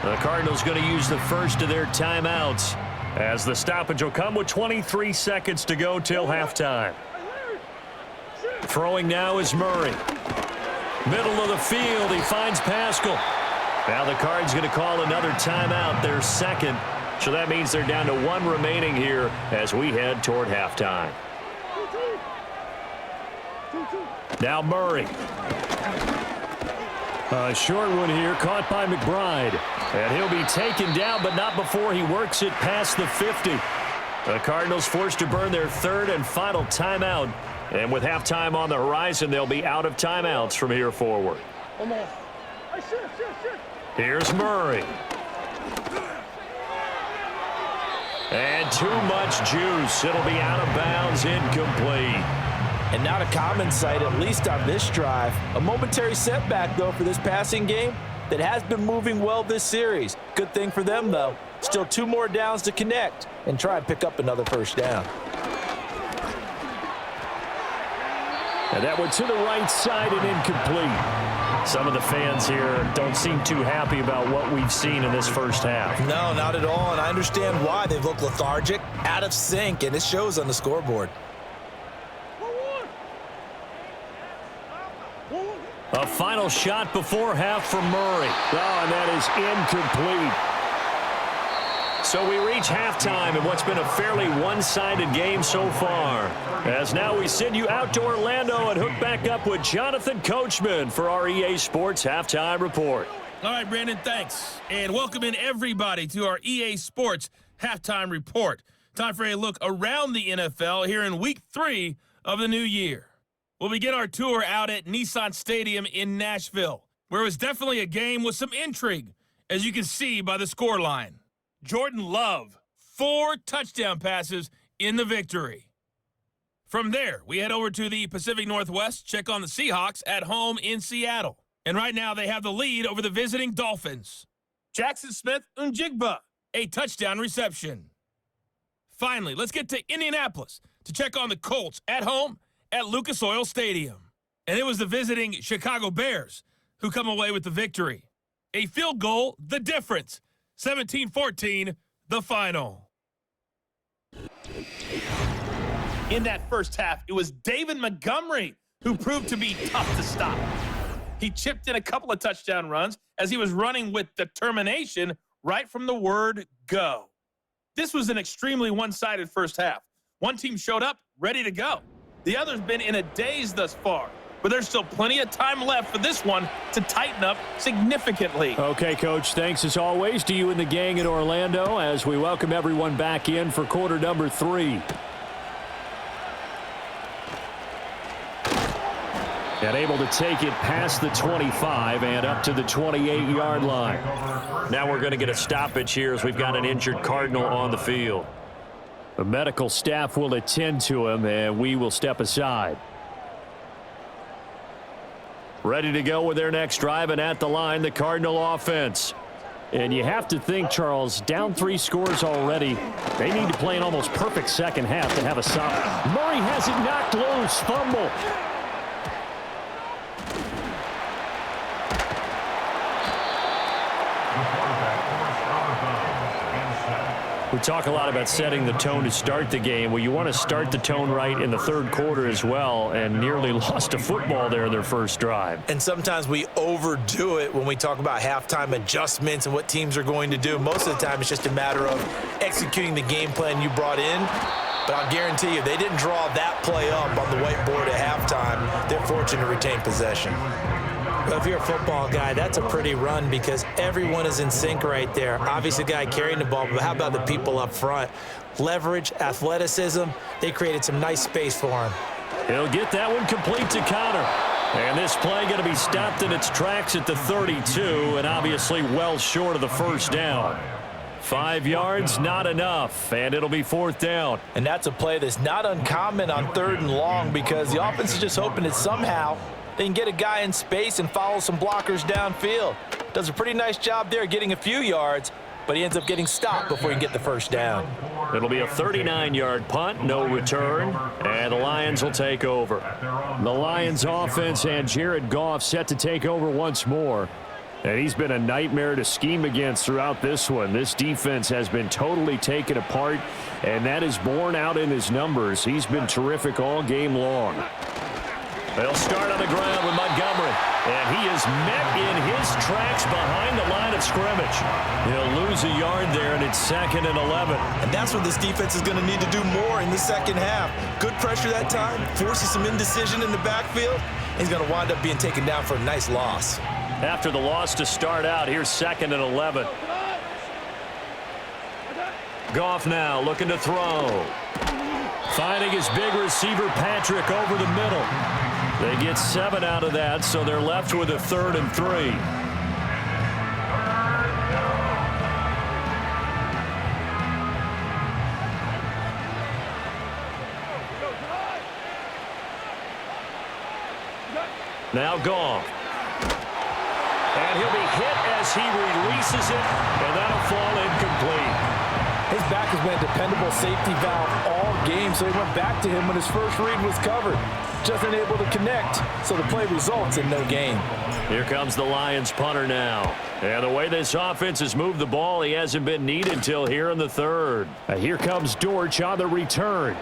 The Cardinals going to use the first of their timeouts as the stoppage will come with 23 seconds to go till halftime. Throwing now is Murray. Middle of the field, he finds Pascal. Now the Cards going to call another timeout, their second. So that means they're down to one remaining here as we head toward halftime. Now Murray. A short one here, caught by McBride. And he'll be taken down, but not before he works it past the 50. The Cardinals forced to burn their third and final timeout. And with halftime on the horizon, they'll be out of timeouts from here forward. Here's Murray. And too much juice. It'll be out of bounds, incomplete. And not a common sight, at least on this drive. A momentary setback, though, for this passing game that has been moving well this series. Good thing for them, though. Still 2 more downs to connect and try and pick up another first down. And that one to the right side and incomplete. Some of the fans here don't seem too happy about what we've seen in this first half. No, not at all, and I understand why. They've looked lethargic, out of sync, and it shows on the scoreboard. A final shot before half from Murray. Oh, and that is incomplete. So we reach halftime in what's been a fairly one-sided game so far. As now we send you out to Orlando and hook back up with Jonathan Coachman for our EA Sports Halftime Report. All right, Brandon, thanks. And welcome in everybody to our EA Sports Halftime Report. Time for a look around the NFL here in Week 3 of the new year. We'll begin our tour out at Nissan Stadium in Nashville, where it was definitely a game with some intrigue, as you can see by the scoreline. Jordan Love, 4 touchdown passes in the victory. From there, we head over to the Pacific Northwest, check on the Seahawks at home in Seattle. And right now, they have the lead over the visiting Dolphins. Jackson Smith-Njigba, a touchdown reception. Finally, let's get to Indianapolis to check on the Colts at home at Lucas Oil Stadium. And it was the visiting Chicago Bears who come away with the victory. A field goal, the difference. 17-14, the final. In that first half, it was David Montgomery who proved to be tough to stop. He chipped in a couple of touchdown runs as he was running with determination right from the word go. This was an extremely one-sided first half. One team showed up ready to go. The other's been in a daze thus far, but there's still plenty of time left for this one to tighten up significantly. Okay, Coach, thanks as always to you and the gang in Orlando as we welcome everyone back in for quarter number 3. And able to take it past the 25 and up to the 28-yard line. Now we're going to get a stoppage here as we've got an injured Cardinal on the field. The medical staff will attend to him, and we will step aside. Ready to go with their next drive, and at the line, the Cardinal offense. And you have to think, Charles, down 3 scores already. They need to play an almost perfect second half to have a solid. Murray has it knocked loose. Fumble. We talk a lot about setting the tone to start the game. Well, you want to start the tone right in the third quarter as well, and nearly lost a football there in their first drive. And sometimes we overdo it when we talk about halftime adjustments and what teams are going to do. Most of the time, it's just a matter of executing the game plan you brought in. But I'll guarantee you, they didn't draw that play up on the whiteboard at halftime. They're fortunate to retain possession. Well, if you're a football guy, that's a pretty run because everyone is in sync right there. Obviously, the guy carrying the ball, but how about the people up front? Leverage, athleticism, they created some nice space for him. He'll get that one complete to Connor. And this play going to be stopped in its tracks at the 32, and obviously well short of the first down. 5 yards, not enough, and it'll be 4th down. And that's a play that's not uncommon on 3rd and long because the offense is just hoping that somehow they can get a guy in space and follow some blockers downfield. Does a pretty nice job there getting a few yards, but he ends up getting stopped before he can get the 1st down. It'll be a 39-yard punt, no return, and the Lions will take over. The Lions offense and Jared Goff set to take over once more. And he's been a nightmare to scheme against throughout this one. This defense has been totally taken apart, and that is borne out in his numbers. He's been terrific all game long. They'll start on the ground with Montgomery, and he is met in his tracks behind the line of scrimmage. He'll lose a yard there, and it's 2nd and 11. And that's what this defense is going to need to do more in the 2nd half. Good pressure that time, forces some indecision in the backfield. He's going to wind up being taken down for a nice loss. After the loss to start out, here's 2nd and 11. Goff now looking to throw. Finding his big receiver, Patrick, over the middle. They get 7 out of that, so they're left with a 3rd and 3. Now Goff. And he'll be hit as he releases it, and that'll fall incomplete. His back has been a dependable safety valve all game, so he went back to him when his first read was covered. Just unable to connect, so the play results in no gain. Here comes the Lions punter now. And the way this offense has moved the ball, he hasn't been needed till here in the 3rd. Here comes Dortch on the return.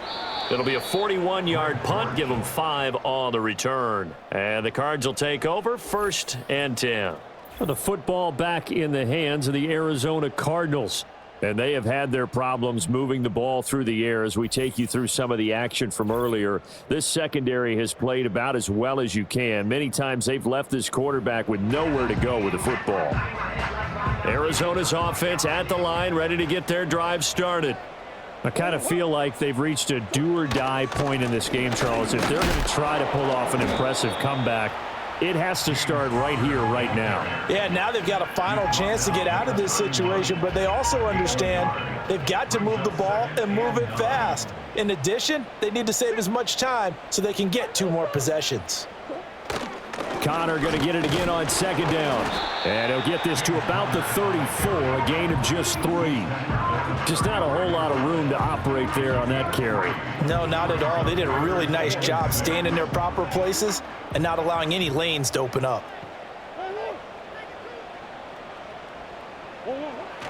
It'll be a 41-yard punt, give them 5 on the return. And the Cards will take over, 1st and 10. The football back in the hands of the Arizona Cardinals. And they have had their problems moving the ball through the air as we take you through some of the action from earlier. This secondary has played about as well as you can. Many times they've left this quarterback with nowhere to go with the football. Arizona's offense at the line, ready to get their drive started. I kind of feel like they've reached a do-or-die point in this game, Charles. If they're going to try to pull off an impressive comeback, it has to start right here, right now. Yeah, now they've got a final chance to get out of this situation, but they also understand they've got to move the ball and move it fast. In addition, they need to save as much time so they can get 2 more possessions. Connor going to get it again on 2nd down. And he'll get this to about the 34, a gain of just 3. Just not a whole lot of room to operate there on that carry. No, not at all. They did a really nice job staying in their proper places and not allowing any lanes to open up.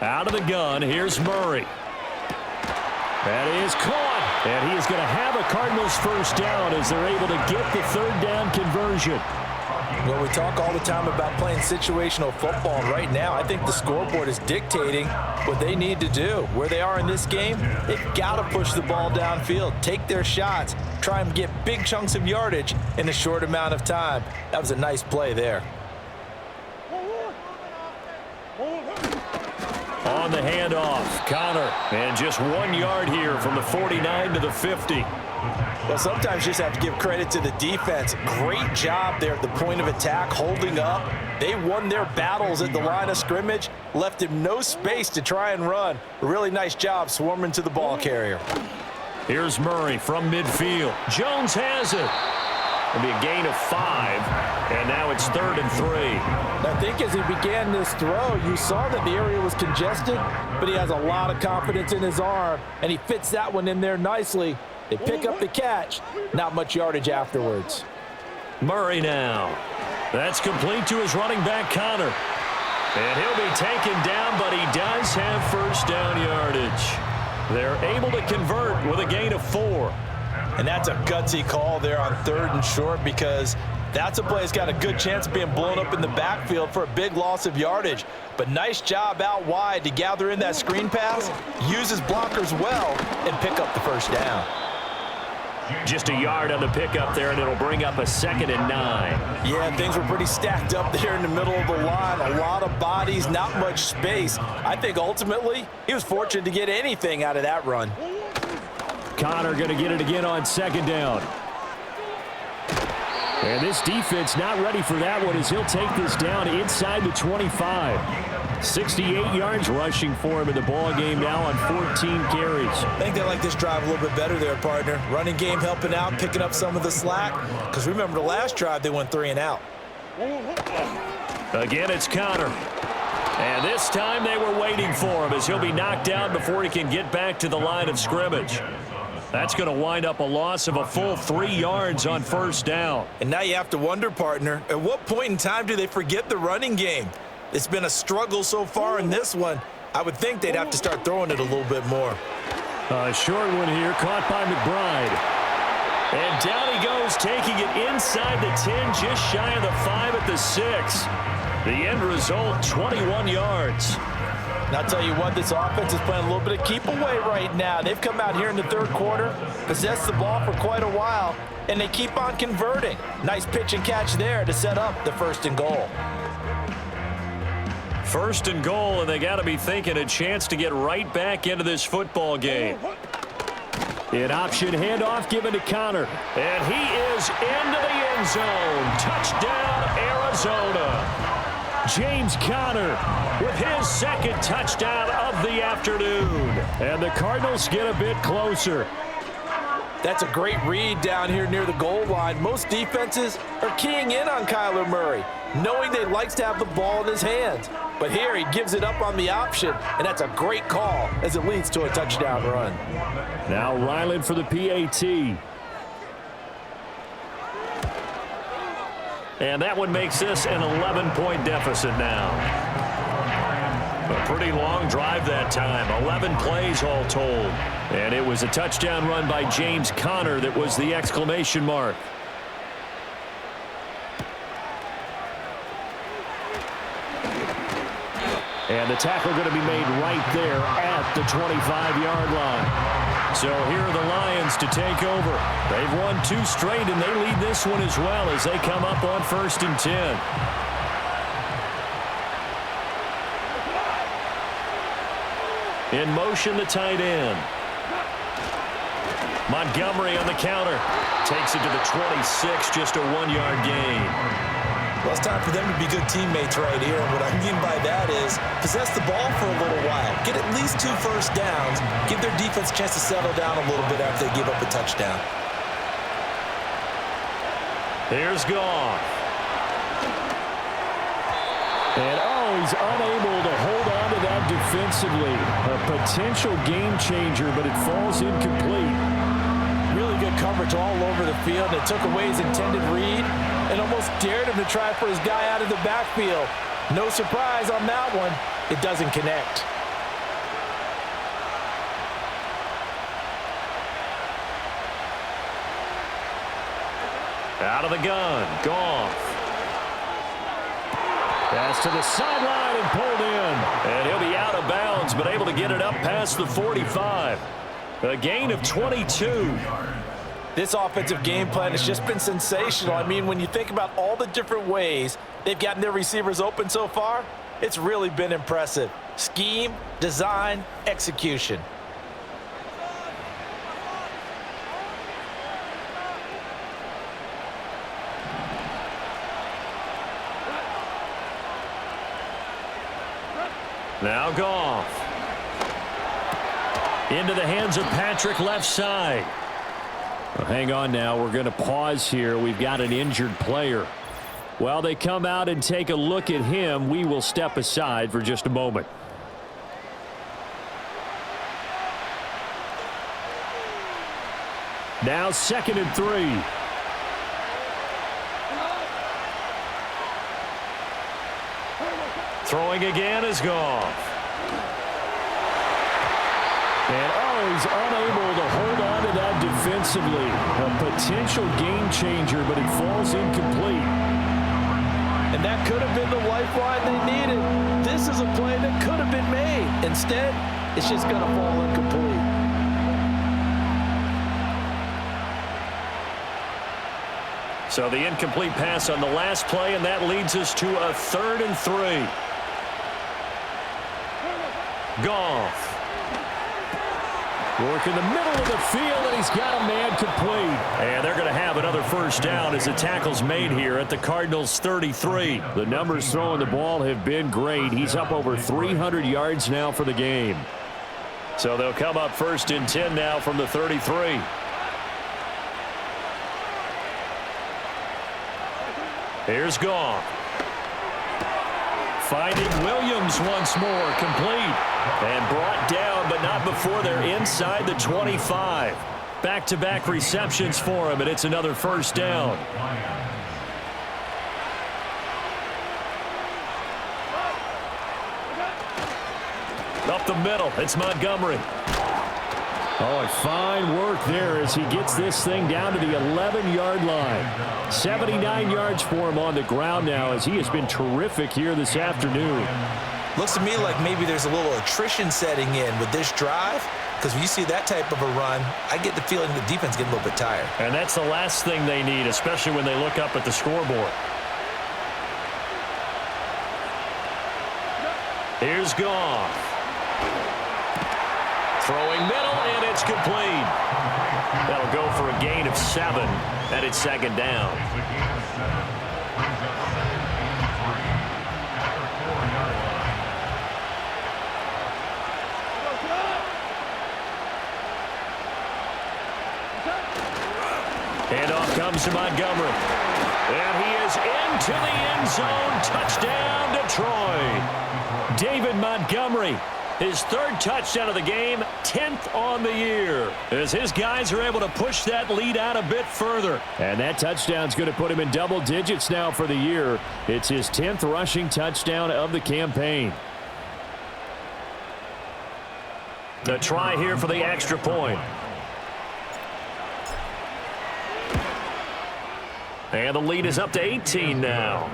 Out of the gun, here's Murray. That is caught. And he is going to have a Cardinals 1st down as they're able to get the 3rd down conversion. Well, we talk all the time about playing situational football. Right now, I think the scoreboard is dictating what they need to do. Where they are in this game, they've got to push the ball downfield, take their shots, try and get big chunks of yardage in a short amount of time. That was a nice play there. On the handoff, Connor. And just 1 yard here from the 49 to the 50. Well, sometimes you just have to give credit to the defense. Great job there at the point of attack, holding up. They won their battles at the line of scrimmage, left him no space to try and run. A really nice job swarming to the ball carrier. Here's Murray from midfield. Jones has it. It'll be a gain of 5, and now it's 3rd and 3. I think as he began this throw, you saw that the area was congested, but he has a lot of confidence in his arm, and he fits that one in there nicely. They pick up the catch. Not much yardage afterwards. Murray now. That's complete to his running back, Connor. And he'll be taken down, but he does have 1st down yardage. They're able to convert with a gain of 4. And that's a gutsy call there on 3rd and short because that's a play that's got a good chance of being blown up in the backfield for a big loss of yardage. But nice job out wide to gather in that screen pass, use his blockers well, and pick up the 1st down. Just a yard on the pickup there, and it'll bring up a 2nd and 9. Yeah, things were pretty stacked up there in the middle of the line. A lot of bodies, not much space. I think ultimately he was fortunate to get anything out of that run. Connor going to get it again on 2nd down. And this defense not ready for that one as he'll take this down inside the 25. 68 yards rushing for him in the ball game now on 14 carries. I think they like this drive a little bit better there, partner. Running game helping out, picking up some of the slack. Because remember, the last drive, they went 3 and out. Again, it's Connor. And this time they were waiting for him as he'll be knocked down before he can get back to the line of scrimmage. That's going to wind up a loss of a full 3 yards on first down. And now you have to wonder, partner, at what point in time do they forget the running game? It's been a struggle so far in this one. I would think they'd have to start throwing it a little bit more. A short one here, caught by McBride. And down he goes, taking it inside the 10, just shy of the 5 at the 6. The end result, 21 yards. And I'll tell you what, this offense is playing a little bit of keep away right now. They've come out here in the third quarter, possessed the ball for quite a while, and they keep on converting. Nice pitch and catch there to set up the 1st and goal. 1st and goal, and they got to be thinking a chance to get right back into this football game. An option handoff given to Connor. And he is into the end zone. Touchdown, Arizona. James Conner With his second touchdown of the afternoon. And the Cardinals get a bit closer. That's a great read down here near the goal line. Most defenses are keying in on Kyler Murray, knowing they likes to have the ball in his hands. But here he gives it up on the option, and that's a great call as it leads to a touchdown run. Now Ryland for the PAT. And that one makes this an 11-point deficit now. A pretty long drive that time, 11 plays all told. And it was a touchdown run by James Conner that was the exclamation mark. And the tackle going to be made right there at the 25-yard line. So here are the Lions to take over. They've won 2 straight, and they lead this one as well as they come up on 1st and 10. In motion, the tight end. Montgomery on the counter. Takes it to the 26, just a 1-yard gain. Well, it's time for them to be good teammates right here. And what I mean by that is possess the ball for a little while. Get at least 2 first downs. Give their defense a chance to settle down a little bit after they give up a touchdown. Here's Goff. And he's unable to hold on to that defensively. A potential game changer, but it falls incomplete. Really good coverage all over the field. It took away his intended read and almost dared him to try for his guy out of the backfield. No surprise on that one. It doesn't connect. Out of the gun, Goff. Pass to the sideline and pulled in. And he'll be out of bounds, but able to get it up past the 45. A gain of 22. This offensive game plan has just been sensational. I mean, when you think about all the different ways they've gotten their receivers open so far, it's really been impressive. Scheme, design, execution. Now Goff. Into the hands of Patrick left side. Well, hang on now. We're going to pause here. We've got an injured player. While they come out and take a look at him, we will step aside for just a moment. Now 2nd and 3. Throwing again is Goff. And he's unable to hold on to that defensively. A potential game changer, but it falls incomplete. And that could have been the lifeline they needed. This is a play that could have been made. Instead, it's just going to fall incomplete. So the incomplete pass on the last play, and that leads us to a 3rd and 3. Goff. Work in the middle of the field, and he's got a man complete. And they're going to have another first down as the tackle's made here at the Cardinals' 33. The numbers throwing the ball have been great. He's up over 300 yards now for the game. So they'll come up 1st and 10 now from the 33. Here's Goff. Finding Williams once more, complete. And brought down, but not before they're inside the 25. Back-to-back receptions for him, and it's another first down. Up the middle, it's Montgomery. Oh, fine work there as he gets this thing down to the 11-yard line. 79 yards for him on the ground now as he has been terrific here this afternoon. Looks to me like maybe there's a little attrition setting in with this drive, because when you see that type of a run, I get the feeling the defense getting a little bit tired. And that's the last thing they need, especially when they look up at the scoreboard. Here's Goff. Throwing middle, and it's complete. That'll go for a gain of 7, and it's 2nd down. Handoff comes to Montgomery. And he is into the end zone. Touchdown, Detroit. David Montgomery, his 3rd touchdown of the game, 10th on the year, as his guys are able to push that lead out a bit further. And that touchdown's going to put him in double digits now for the year. It's his 10th rushing touchdown of the campaign. The try here for the extra point. And the lead is up to 18 now.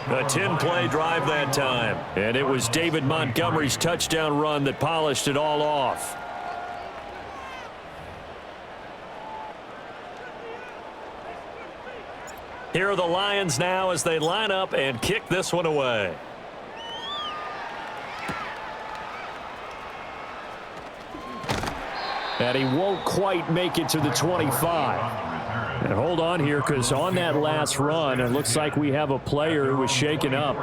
A 10-play drive that time. And it was David Montgomery's touchdown run that polished it all off. Here are the Lions now as they line up and kick this one away. And he won't quite make it to the 25. And hold on here, because on that last run, it looks like we have a player who was shaken up.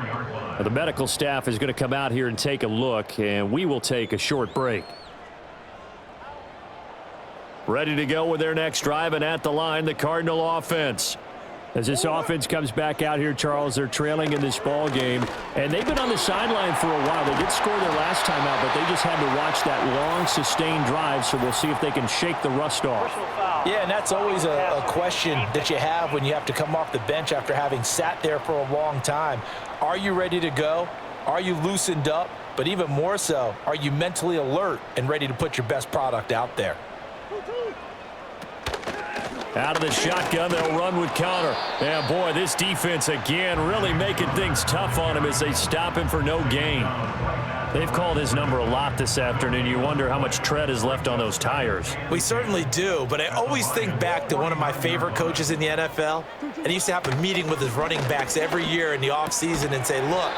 The medical staff is going to come out here and take a look, and we will take a short break. Ready to go with their next drive, and at the line, the Cardinal offense. As this offense comes back out here, Charles, they're trailing in this ball game, and they've been on the sideline for a while. They did score their last time out, but they just had to watch that long, sustained drive, so we'll see if they can shake the rust off. Yeah, and that's always a question that you have when you have to come off the bench after having sat there for a long time. Are you ready to go? Are you loosened up? But even more so, are you mentally alert and ready to put your best product out there? Out of the shotgun, they'll run with counter. And boy, this defense again really making things tough on him as they stop him for no gain. They've called his number a lot this afternoon. You wonder how much tread is left on those tires. We certainly do, but I always think back to one of my favorite coaches in the NFL. And he used to have a meeting with his running backs every year in the offseason and say, look,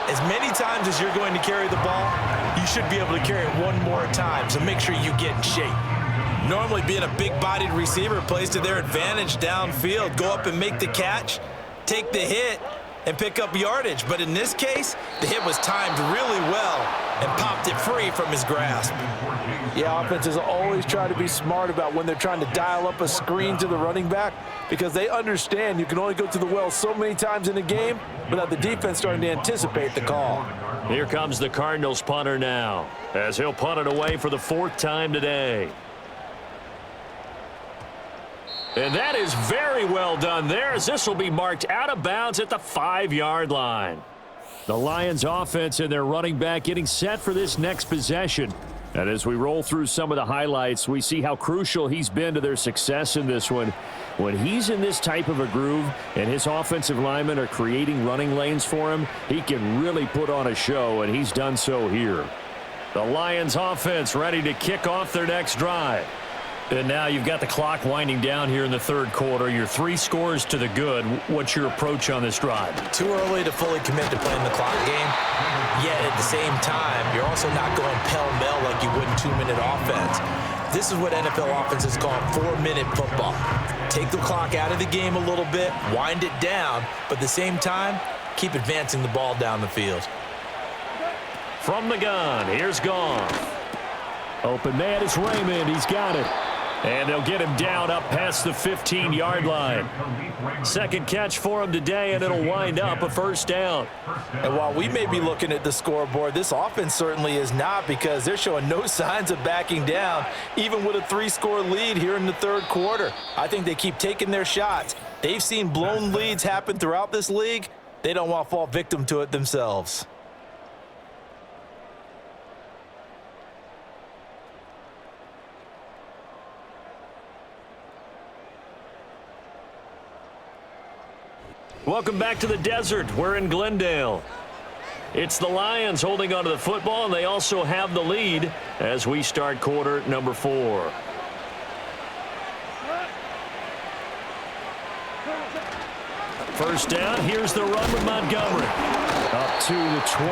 as many times as you're going to carry the ball, you should be able to carry it one more time, so make sure you get in shape. Normally being a big-bodied receiver plays to their advantage downfield. Go up and make the catch, take the hit, and pick up yardage. But in this case, the hit was timed really well and popped it free from his grasp. Yeah, offenses always try to be smart about when they're trying to dial up a screen to the running back, because they understand you can only go to the well so many times in a game without the defense starting to anticipate the call. Here comes the Cardinals punter now, as he'll punt it away for the 4th time today. And that is very well done there, as this will be marked out of bounds at the 5-yard line. The Lions offense and their running back getting set for this next possession. And as we roll through some of the highlights, we see how crucial he's been to their success in this one. When he's in this type of a groove and his offensive linemen are creating running lanes for him, he can really put on a show, and he's done so here. The Lions offense ready to kick off their next drive. And now you've got the clock winding down here in the 3rd quarter. You're 3 scores to the good. What's your approach on this drive? Too early to fully commit to playing the clock game. Yet at the same time, you're also not going pell-mell like you would in 2-minute offense. This is what NFL offenses call 4-minute football. Take the clock out of the game a little bit, wind it down, but at the same time, keep advancing the ball down the field. From the gun, here's Goff. Open man is Raymond. He's got it. And they'll get him down up past the 15-yard line. Second catch for him today, and it'll wind up a first down. And while we may be looking at the scoreboard, this offense certainly is not, because they're showing no signs of backing down, even with a 3-score lead here in the third quarter. I think they keep taking their shots. They've seen blown leads happen throughout this league. They don't want to fall victim to it themselves. Welcome back to the desert. We're in Glendale. It's the Lions holding onto the football, and they also have the lead as we start quarter number 4. First down, here's the run with Montgomery. Up to the 20.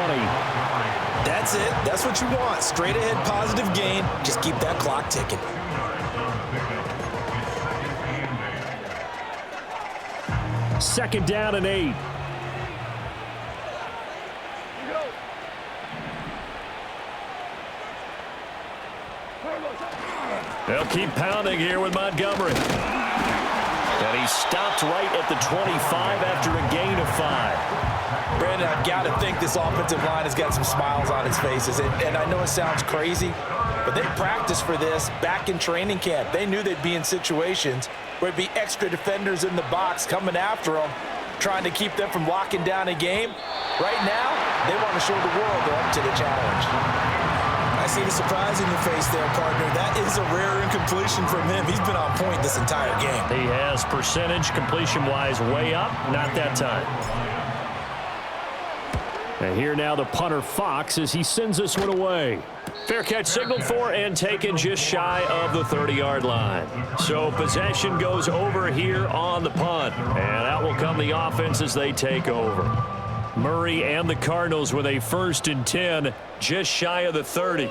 That's it. That's what you want. Straight ahead positive gain. Just keep that clock ticking. Second down and 8. They'll keep pounding here with Montgomery. And he stopped right at the 25 after a gain of 5. Brandon, I've got to think this offensive line has got some smiles on its faces. And I know it sounds crazy, but they practiced for this back in training camp. They knew they'd be in situations where it'd be extra defenders in the box coming after them, trying to keep them from locking down a game. Right now, they want to show the world they're up to the challenge. I see the surprise in your face there, partner. That is a rare incompletion from him. He's been on point this entire game. He has percentage completion-wise way up. Not that time. And here now the punter Fox as he sends this one away. Fair catch signaled for and taken just shy of the 30-yard line. So possession goes over here on the punt. And out will come the offense as they take over. Murray and the Cardinals with a 1st and 10, just shy of the 30.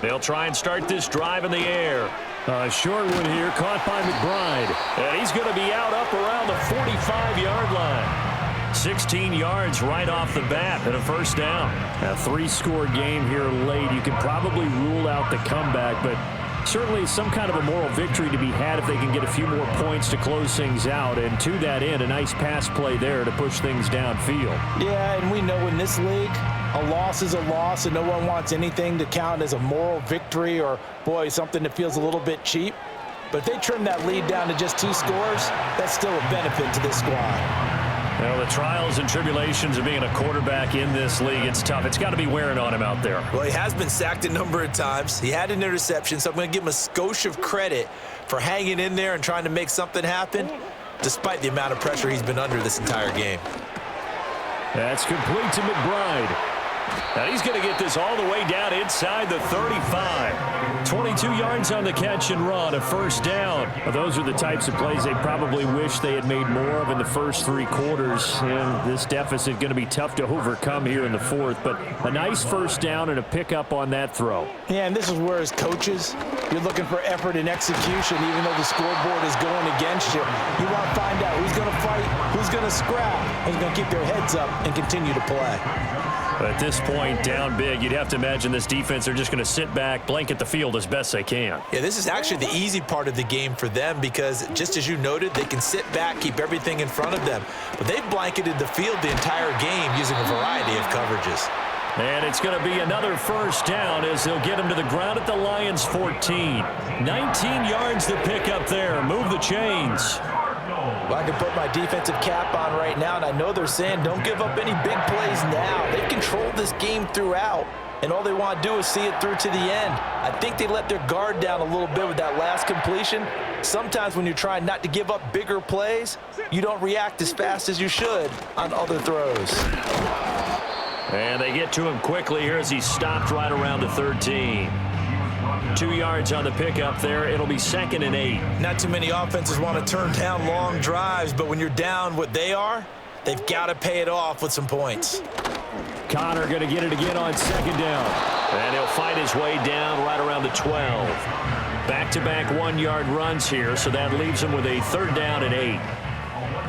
They'll try and start this drive in the air. A short one here, caught by McBride. And he's going to be out up around the 45-yard line. 16 yards right off the bat and a first down. A 3-score game here late. You can probably rule out the comeback, but certainly some kind of a moral victory to be had if they can get a few more points to close things out. And to that end, a nice pass play there to push things downfield. Yeah, and we know in this league, a loss is a loss, and no one wants anything to count as a moral victory or, boy, something that feels a little bit cheap. But if they trim that lead down to just 2 scores, that's still a benefit to this squad. Well, the trials and tribulations of being a quarterback in this league, it's tough. It's got to be wearing on him out there. Well, he has been sacked a number of times. He had an interception, so I'm going to give him a skosh of credit for hanging in there and trying to make something happen, despite the amount of pressure he's been under this entire game. That's complete to McBride. And he's going to get this all the way down inside the 35. 22 yards on the catch and run, a first down. Well, those are the types of plays they probably wish they had made more of in the first 3 quarters. And this deficit going to be tough to overcome here in the 4th. But a nice first down and a pickup on that throw. Yeah, and this is where, as coaches, you're looking for effort and execution, even though the scoreboard is going against you. You want to find out who's going to fight, who's going to scrap, who's going to keep their heads up and continue to play. At this point, down big, you'd have to imagine this defense are just going to sit back, blanket the field as best they can. Yeah, this is actually the easy part of the game for them because, just as you noted, they can sit back, keep everything in front of them. But they've blanketed the field the entire game using a variety of coverages. And it's going to be another first down as they'll get him to the ground at the Lions' 14. 19 yards to pick up there. Move the chains. Well, I can put my defensive cap on right now, and I know they're saying don't give up any big plays now. They've controlled this game throughout, and all they want to do is see it through to the end. I think they let their guard down a little bit with that last completion. Sometimes when you're trying not to give up bigger plays, you don't react as fast as you should on other throws. And they get to him quickly here as he stopped right around the 13. 2 yards on the pickup there. It'll be 2nd and 8. Not too many offenses want to turn down long drives, but when you're down what they are, they've got to pay it off with some points. Connor going to get it again on 2nd down. And he'll fight his way down right around the 12. Back-to-back 1-yard runs here, so that leaves him with a 3rd down and 8.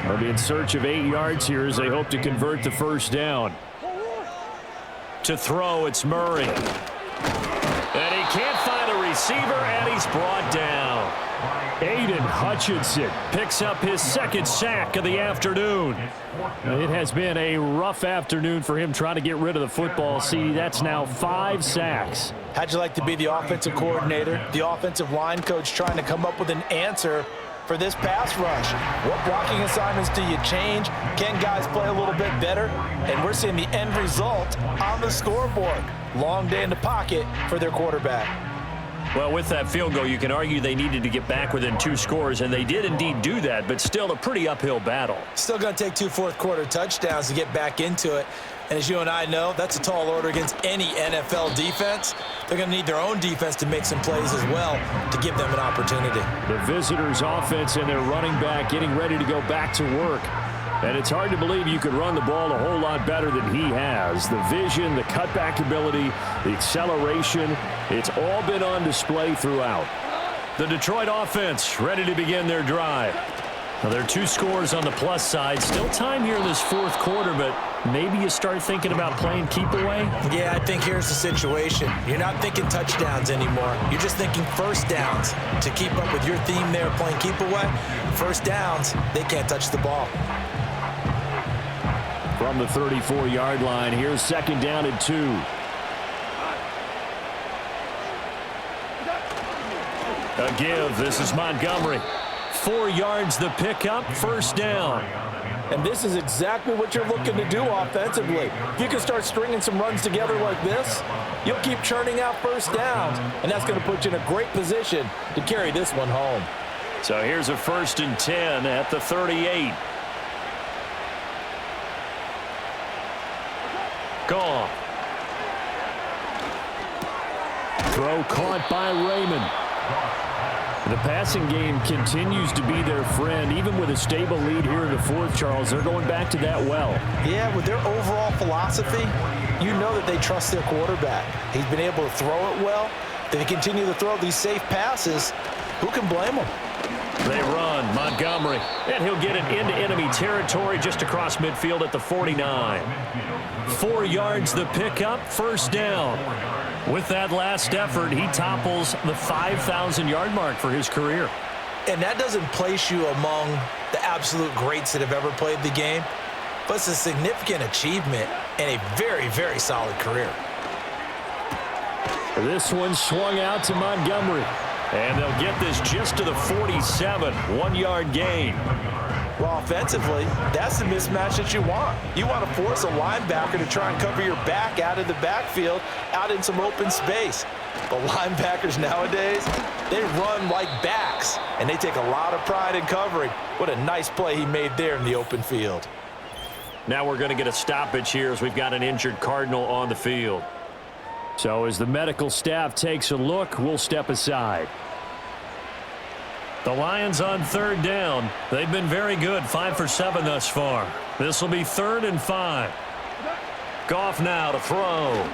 They'll be in search of 8 yards here as they hope to convert the first down. To throw, it's Murray. And he can't find a receiver, and he's brought down. Aiden Hutchinson picks up his 2nd sack of the afternoon. It has been a rough afternoon for him trying to get rid of the football. See, that's now 5 sacks. How'd you like to be the offensive coordinator, the offensive line coach trying to come up with an answer for this pass rush? What blocking assignments do you change? Can guys play a little bit better? And we're seeing the end result on the scoreboard. Long day in the pocket for their quarterback. Well, with that field goal, you can argue they needed to get back within 2 scores, and they did indeed do that, but still a pretty uphill battle. Still going to take 2 fourth-quarter touchdowns to get back into it. And as you and I know, that's a tall order against any NFL defense. They're going to need their own defense to make some plays as well to give them an opportunity. The visitors' offense and their running back getting ready to go back to work. And it's hard to believe you could run the ball a whole lot better than he has. The vision, the cutback ability, the acceleration, it's all been on display throughout. The Detroit offense ready to begin their drive. Now, there are 2 scores on the plus side. Still time here in this 4th quarter, but maybe you start thinking about playing keep away? Yeah, I think here's the situation. You're not thinking touchdowns anymore. You're just thinking first downs. To keep up with your theme there, playing keep away, first downs, they can't touch the ball. From the 34-yard line, here's 2nd down and 2. A give. This is Montgomery. 4 yards the pickup, first down. And this is exactly what you're looking to do offensively. If you can start stringing some runs together like this, you'll keep churning out first downs, and that's going to put you in a great position to carry this one home. So here's a 1st and 10 at the 38. Gone. Throw caught by Raymond. The passing game continues to be their friend. Even with a stable lead here in the 4th, Charles, they're going back to that well. Yeah, with their overall philosophy, you know that they trust their quarterback. He's been able to throw it well. They continue to throw these safe passes. Who can blame them? They run. Montgomery. And he'll get it into enemy territory just across midfield at the 49. 4 yards the pickup, first down. With that last effort, he topples the 5,000-yard mark for his career. And that doesn't place you among the absolute greats that have ever played the game, but it's a significant achievement and a very, very solid career. This one swung out to Montgomery. And they'll get this just to the 47, 1-yard gain. Well, offensively, that's the mismatch that you want. You want to force a linebacker to try and cover your back out of the backfield, out in some open space. But linebackers nowadays, they run like backs, and they take a lot of pride in covering. What a nice play he made there in the open field. Now we're going to get a stoppage here as we've got an injured Cardinal on the field. So as the medical staff takes a look, we'll step aside. The Lions on 3rd down. They've been very good, 5 for 7 thus far. This will be 3rd and 5. Goff now to throw.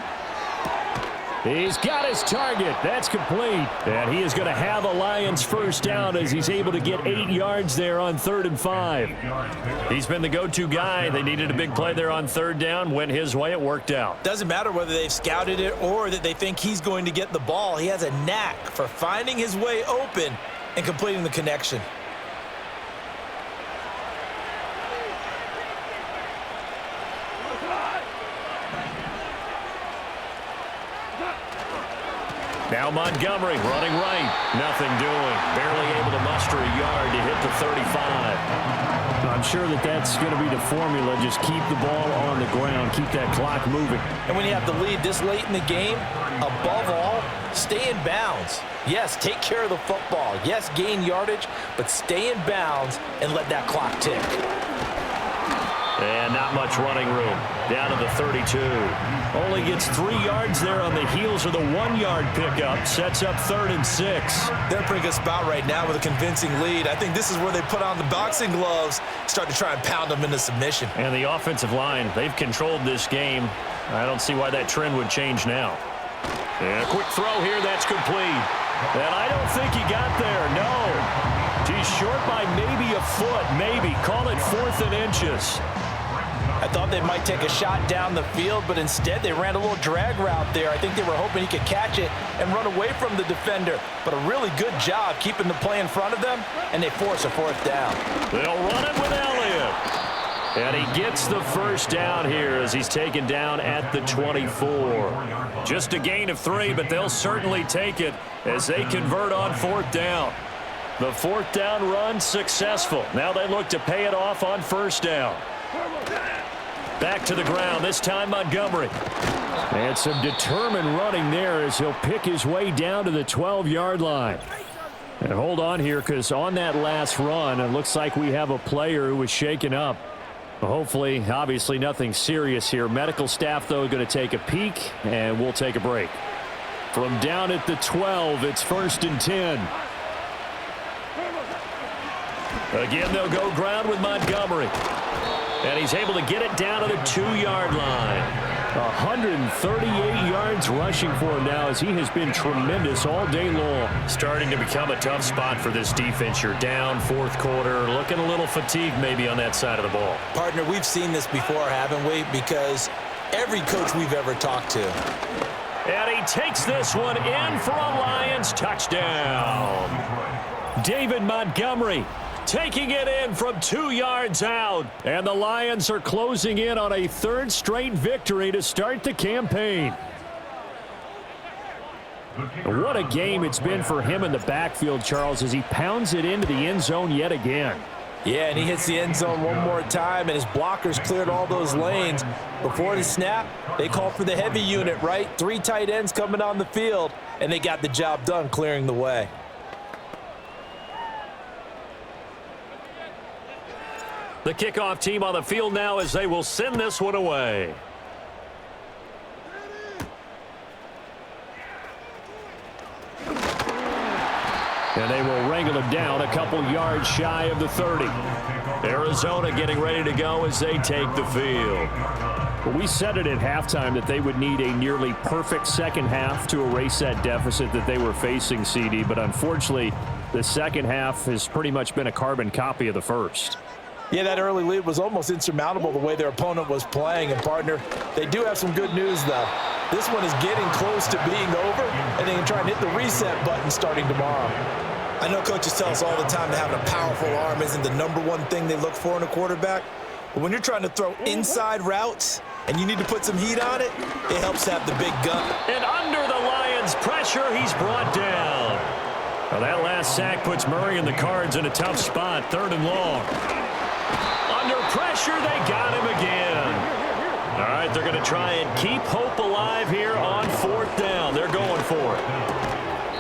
He's got his target. That's complete. And he is going to have a Lions first down as he's able to get 8 yards there on 3rd and 5. He's been the go-to guy. They needed a big play there on 3rd down. Went his way. It worked out. Doesn't matter whether they've scouted it or that they think he's going to get the ball. He has a knack for finding his way open and completing the connection. Now Montgomery running right. Nothing doing. Barely able to muster a yard to hit the 35. I'm sure that that's going to be the formula. Just keep the ball on the ground. Keep that clock moving. And when you have the lead this late in the game, above all, stay in bounds. Yes, take care of the football. Yes, gain yardage, but stay in bounds and let that clock tick. And not much running room. Down to the 32. Only gets 3 yards there on the heels of the 1-yard pickup. Sets up 3rd and 6. They're in a pretty good spot right now with a convincing lead. I think this is where they put on the boxing gloves, start to try and pound them into submission. And the offensive line, they've controlled this game. I don't see why that trend would change now. And a quick throw here, that's complete. And I don't think he got there, no. He's short by maybe a foot, maybe. Call it 4th and inches. I thought they might take a shot down the field, but instead they ran a little drag route there. I think they were hoping he could catch it and run away from the defender. But a really good job keeping the play in front of them, and they force a 4th down. They'll run it with Elliott. And he gets the first down here as he's taken down at the 24. Just a gain of 3, but they'll certainly take it as they convert on 4th down. The 4th down run successful. Now they look to pay it off on 1st down. Back to the ground, this time Montgomery. And some determined running there as he'll pick his way down to the 12-yard line. And hold on here, because on that last run, it looks like we have a player who was shaken up. Hopefully, obviously nothing serious here. Medical staff, though, going to take a peek, and we'll take a break. From down at the 12, it's 1st and 10. Again, they'll go ground with Montgomery. And he's able to get it down to the 2-yard line. 138 yards rushing for him now as he has been tremendous all day long. Starting to become a tough spot for this defense. You're down 4th quarter, looking a little fatigued maybe on that side of the ball. Partner, we've seen this before, haven't we? Because every coach we've ever talked to. And he takes this one in for a Lions touchdown. David Montgomery taking it in from 2 yards out. And the Lions are closing in on a 3rd straight victory to start the campaign. What a game it's been for him in the backfield, Charles, as he pounds it into the end zone yet again. Yeah, and he hits the end zone one more time, and his blockers cleared all those lanes. Before the snap, they called for the heavy unit, right? 3 tight ends coming on the field, and they got the job done clearing the way. The kickoff team on the field now as they will send this one away. And they will wrangle him down a couple yards shy of the 30. Arizona getting ready to go as they take the field. Well, we said it at halftime that they would need a nearly perfect second half to erase that deficit that they were facing, CD. But unfortunately, the second half has pretty much been a carbon copy of the first. Yeah, that early lead was almost insurmountable the way their opponent was playing. And, partner, they do have some good news, though. This one is getting close to being over, and they can try and hit the reset button starting tomorrow. I know coaches tell us all the time that having a powerful arm isn't the #1 thing they look for in a quarterback. But when you're trying to throw inside routes and you need to put some heat on it, it helps to have the big gun. And under the Lions' pressure, he's brought down. Well, that last sack puts Murray and the Cards in a tough spot, 3rd and long. Under pressure, they got him again. All right, they're going to try and keep hope alive here on 4th down. They're going for it.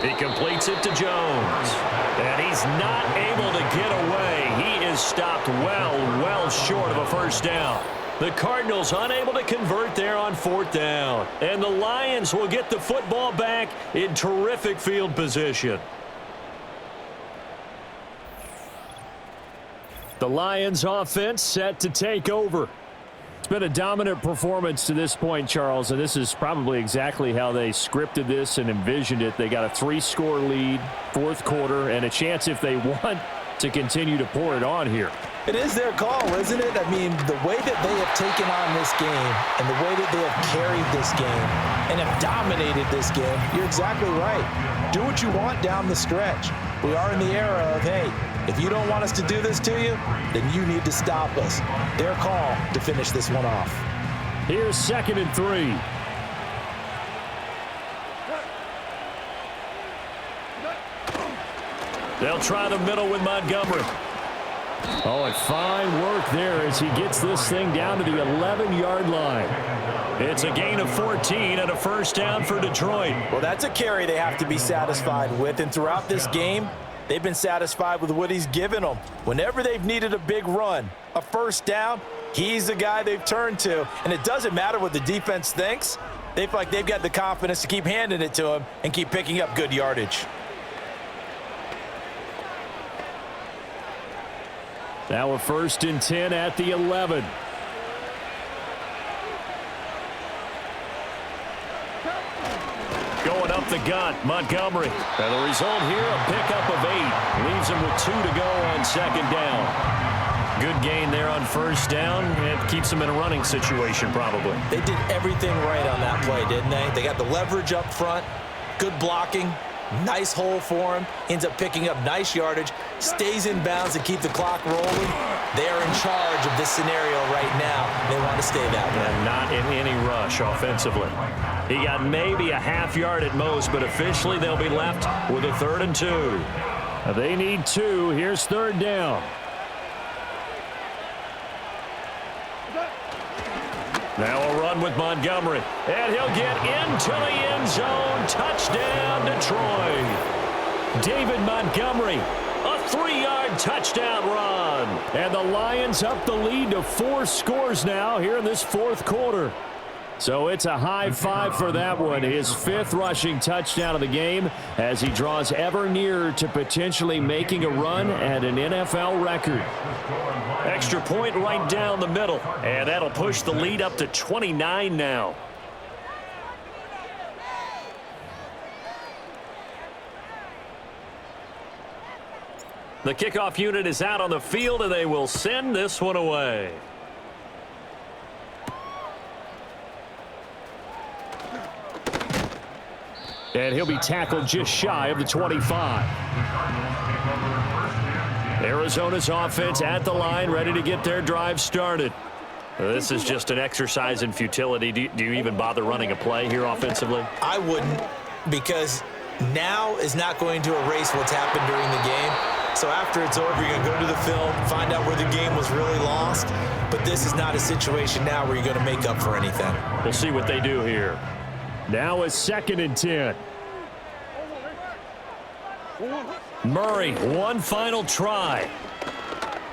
He completes it to Jones. And he's not able to get away. He is stopped well short of a 1st down. The Cardinals unable to convert there on 4th down. And the Lions will get the football back in terrific field position. The Lions offense set to take over. It's been a dominant performance to this point, Charles, and this is probably exactly how they scripted this and envisioned it. They got a 3-score lead, 4th quarter, and a chance if they want to continue to pour it on here. It is their call, isn't it? I mean, the way that they have taken on this game and the way that they have carried this game and have dominated this game, you're exactly right. Do what you want down the stretch. We are in the era of, hey, if you don't want us to do this to you, then you need to stop us. Their call to finish this one off. Here's 2nd and 3. They'll try the middle with Montgomery. Oh, and fine work there as he gets this thing down to the 11-yard line. It's a gain of 14 and a 1st down for Detroit. Well, that's a carry they have to be satisfied with, and throughout this game, they've been satisfied with what he's given them. Whenever they've needed a big run, a 1st down, he's the guy they've turned to. And it doesn't matter what the defense thinks. They feel like they've got the confidence to keep handing it to him and keep picking up good yardage. Now a 1st and 10 at the 11. the gut, Montgomery. And the result here, a pickup of 8. Leaves him with 2 to go on second down. Good gain there on first down. It keeps him in a running situation, probably. They did everything right on that play, didn't they? They got the leverage up front, good blocking, nice hole for him, ends up picking up nice yardage, stays in bounds to keep the clock rolling. They are in charge of this scenario right now. They want to stay that way. And not in any rush offensively. He got maybe a half yard at most, but officially they'll be left with a 3rd and 2. They need 2. Here's 3rd down. Now a run with Montgomery. And he'll get into the end zone. Touchdown, Detroit. David Montgomery, a 3-yard touchdown run. And the Lions up the lead to 4 scores now here in this 4th quarter. So it's a high 5 for that one. His 5th rushing touchdown of the game as he draws ever nearer to potentially making a run at an NFL record. Extra point right down the middle. And that'll push the lead up to 29 now. The kickoff unit is out on the field, and they will send this one away. And he'll be tackled just shy of the 25. Arizona's offense at the line, ready to get their drive started. This is just an exercise in futility. Do you even bother running a play here offensively? I wouldn't, because now is not going to erase what's happened during the game. So after it's over, you're going to go to the film, find out where the game was really lost. But this is not a situation now where you're going to make up for anything. We'll see what they do here. Now a 2nd and 10. Murray, one final try.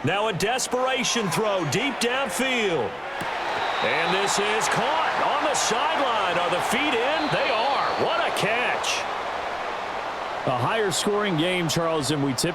Now a desperation throw deep downfield. And this is caught on the sideline. Are the feet in? They are. What a catch. A higher scoring game, Charles, than we typically